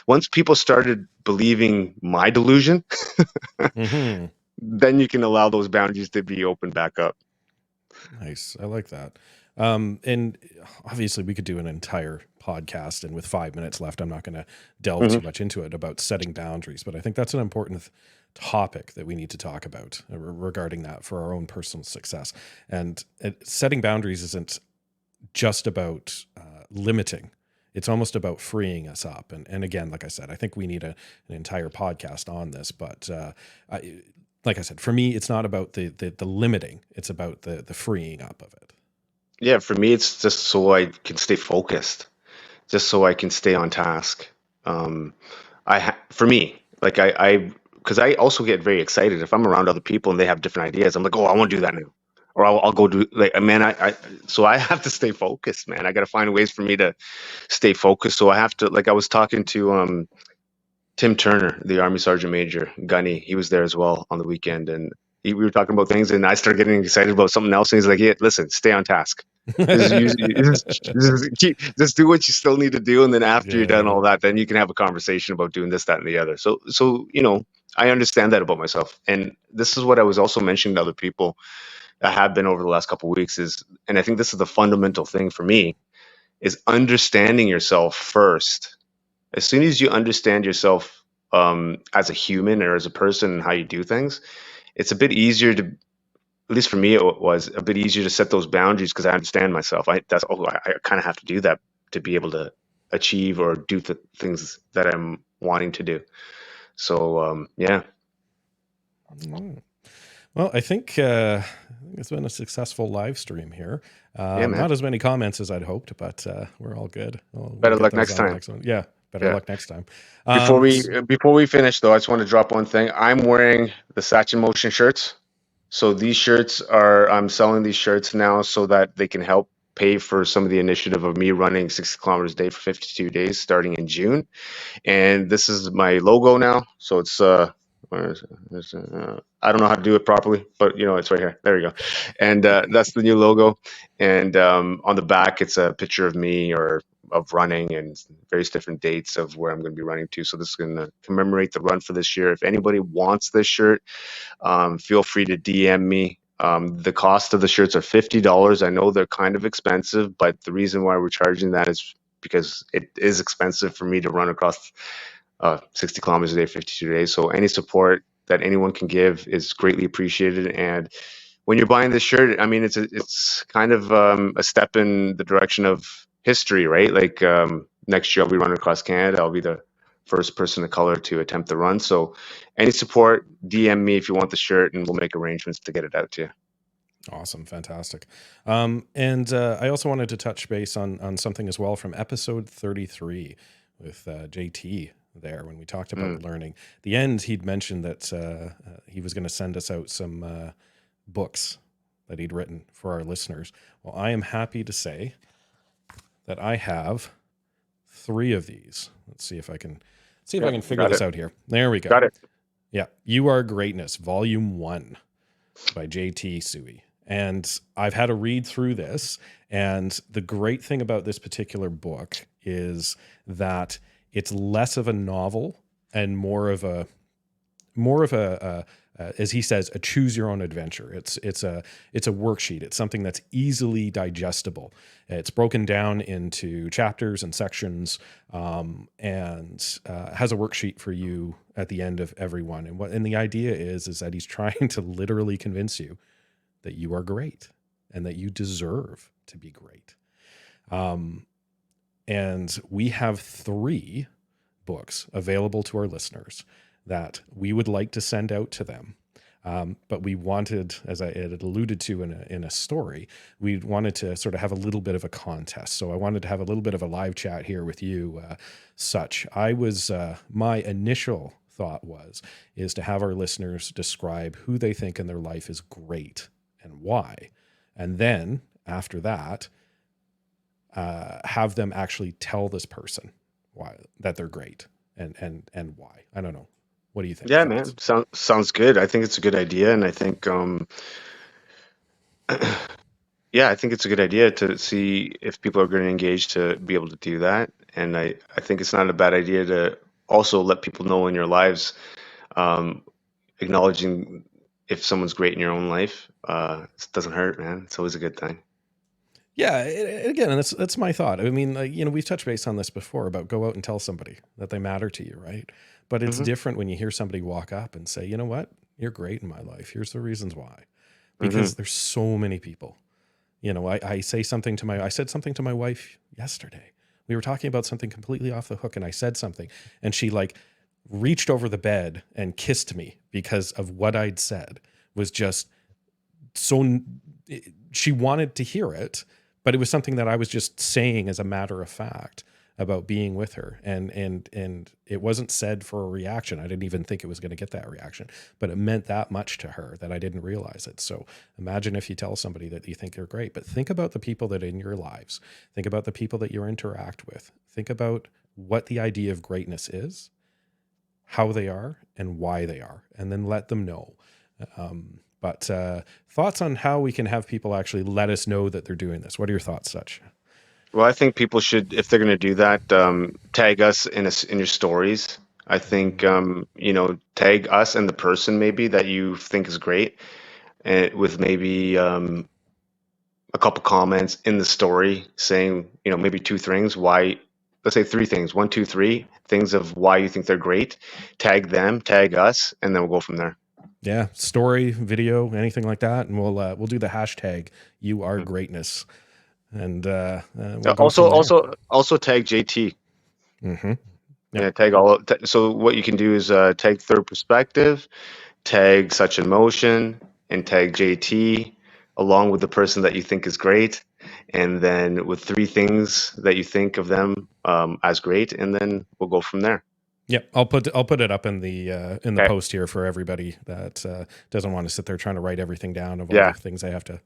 once people started believing my delusion, Mm-hmm. then you can allow those boundaries to be opened back up. Nice. I like that. And obviously we could do an entire podcast, and with 5 minutes left, I'm not going to delve too Mm-hmm. much into it about setting boundaries, but I think that's an important topic that we need to talk about regarding that for our own personal success. And setting boundaries isn't just about limiting. It's almost about freeing us up. And again, like I said, I think we need an entire podcast on this, but like I said, for me, it's not about the limiting. It's about the freeing up of it. Yeah, for me, it's just so I can stay focused, just so I can stay on task. Um, for me, like because I also get very excited if I'm around other people and they have different ideas. I'm like, oh, I want to do that now, or I'll go do, like, man, so I have to stay focused, man. I got to find ways for me to stay focused. So I have to, like, I was talking to Tim Turner, the Army Sergeant Major, Gunny. He was there as well on the weekend, and we were talking about things, and I started getting excited about something else. And he's like, "Yeah, listen, stay on task. Just do what you still need to do, and then after you're done Yeah. all that, then you can have a conversation about doing this, that, and the other." So I understand that about myself, and this is what I was also mentioning to other people. I have been over the last couple of weeks and I think this is the fundamental thing for me, is understanding yourself first. As soon as you understand yourself as a human or as a person and how you do things, it's a bit easier to, at least for me, it was a bit easier to set those boundaries because I understand myself. I kind of have to do that to be able to achieve or do the things that I'm wanting to do. So yeah, Mm. Well, I think it's been a successful live stream here. yeah, man. Not as many comments as I'd hoped, but we're all good. We'll Better get luck those next on the time. next one. Yeah, better Yeah. luck next time. Before Um, we s- before we finish though, I just want to drop one thing. I'm wearing the Satch in Motion shirts. So these shirts I'm selling these shirts now so that they can help pay for some of the initiative of me running 60 kilometers a day for 52 days starting in June. And this is my logo now. So it's where is it? I don't know how to do it properly, but it's right here. There you go. And that's the new logo. And on the back, it's a picture of me or of running and various different dates of where I'm going to be running to. So this is going to commemorate the run for this year. If anybody wants this shirt, feel free to DM me. The cost of the shirts are $50. I know they're kind of expensive, but the reason why we're charging that is because it is expensive for me to run across 60 kilometers a day, 52 days. So any support that anyone can give is greatly appreciated. And when you're buying this shirt, I mean, it's kind of a step in the direction of history, right? Like next year I'll be running across Canada. I'll be the first person of color to attempt the run. So any support, DM me if you want the shirt, and we'll make arrangements to get it out to you. awesome, fantastic. And I also wanted to touch base on something as well from episode 33 with JT. There, when we talked about Mm. learning, the end, he'd mentioned that he was going to send us out some books that he'd written for our listeners. Well, I am happy to say that I have 3 of these. Let's see if I can Yeah, figure got this it. out here. There we go. Got it. Yeah, You Are Greatness, Volume 1 by JT Suey. And I've had a read through this, and the great thing about this particular book is that it's less of a novel and more of a as he says, a choose your own adventure. It's a worksheet. It's something that's easily digestible. It's broken down into chapters and sections, and has a worksheet for you at the end of every one. And the idea is that he's trying to literally convince you that you are great and that you deserve to be great. And we have 3 books available to our listeners that we would like to send out to them. But we wanted, as I had alluded to in a story, we wanted to sort of have a little bit of a contest. So I wanted to have a little bit of a live chat here with you, Such. My initial thought is to have our listeners describe who they think in their life is great and why. And then after that, have them actually tell this person why that they're great and why. I don't know. What do you think? Yeah, Thoughts? man. Sounds good. I think it's a good idea, and I think yeah, I think it's a good idea to see if people are going to engage to be able to do that. And I think it's not a bad idea to also let people know in your lives, um, acknowledging if someone's great in your own life. It doesn't hurt, man. It's always a good thing. Yeah, again, and that's my thought. I mean, we've touched base on this before about go out and tell somebody that they matter to you, right? But it's Hmm. different when you hear somebody walk up and say, you know what, you're great in my life. Here's the reasons why. Hmm. Because there's so many people. I said something to my wife yesterday. We were talking about something completely off the hook, and I said something, and she like reached over the bed and kissed me because of what I'd said. Was just so she wanted to hear it, but it was something that I was just saying as a matter of fact about being with her, and it wasn't said for a reaction. I didn't even think it was going to get that reaction, but it meant that much to her that I didn't realize it. So imagine if you tell somebody that you think they're great, but think about the people that are in your lives, think about the people that you interact with, think about what the idea of greatness is, how they are, and why they are, and then let them know. But thoughts on how we can have people actually let us know that they're doing this? What are your thoughts, Such? Well, I think people should, if they're going to do that, tag us in your stories. I think tag us and the person maybe that you think is great, and with maybe a couple comments in the story saying, maybe two things why, let's say three things, one, two, three things of why you think they're great. Tag them, tag us, and then we'll go from there. Yeah, story, video, anything like that, and we'll do the hashtag You Are Greatness, and we'll go Also, from there. also tag JT. Mm-hmm. Yeah, Yep. tag so what you can do is tag third perspective, tag such emotion, and tag JT along with the person that you think is great, and then with three things that you think of them as great, and then we'll go from there. Yep. I'll put it up in the Okay. post here for everybody that doesn't want to sit there trying to write everything down of all the Yeah. things I have to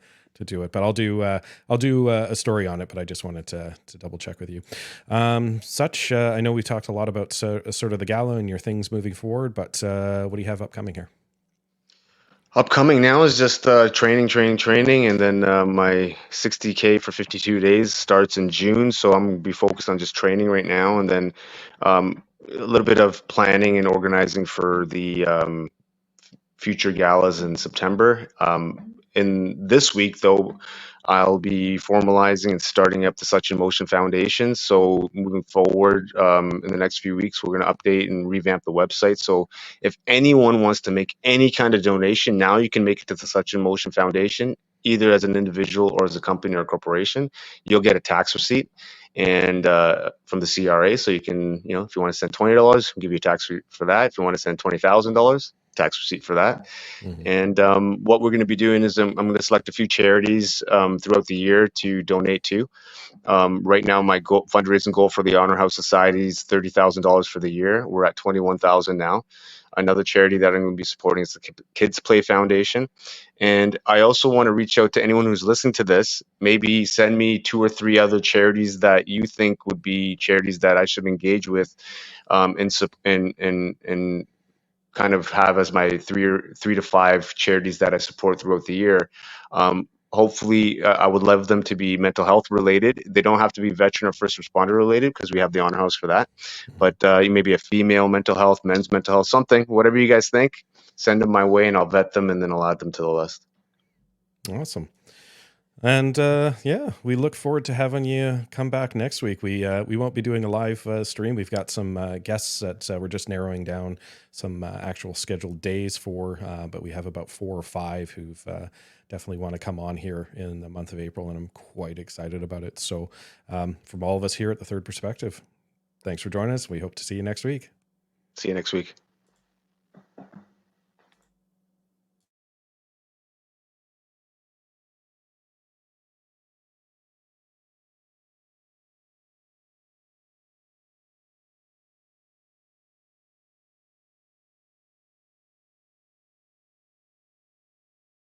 do it. But I'll do a story on it. But I just wanted to double check with you. Such I know we've talked a lot about sort of the gala and your things moving forward. But what do you have upcoming here? Upcoming now is just training, and then my 60K for 52 days starts in June. So I'm gonna be focused on just training right now, and then a little bit of planning and organizing for the future galas in September. In this week, though, I'll be formalizing and starting up the Such in Motion Foundation. So moving forward, in the next few weeks, we're going to update and revamp the website. So if anyone wants to make any kind of donation, now you can make it to the Such in Motion Foundation, either as an individual or as a company or a corporation. You'll get a tax receipt and from the CRA. So you can, if you want to send $20, we'll give you a tax receipt for that. If you want to send $20,000, tax receipt for that. Mm-hmm. And what we're going to be doing is I'm going to select a few charities throughout the year to donate to. Right now, my fundraising goal for the Honor House Society is $30,000 for the year. We're at 21,000 now. Another charity that I'm going to be supporting is the Kids Play Foundation. And I also want to reach out to anyone who's listening to this. Maybe send me two or three other charities that you think would be charities that I should engage with, and kind of have as my three to five charities that I support throughout the year. Hopefully, I would love them to be mental health related. They don't have to be veteran or first responder related because we have the Honor House for that. But maybe a female mental health, men's mental health, something, whatever you guys think, send them my way and I'll vet them and then I'll add them to the list. Awesome. And yeah, we look forward to having you come back next week. We won't be doing a live stream. We've got some guests that we're just narrowing down some actual scheduled days for, but we have about 4 or 5 who've definitely want to come on here in the month of April, and I'm quite excited about it. So, from all of us here at the Third Perspective, thanks for joining us. We hope to see you next week. See you next week.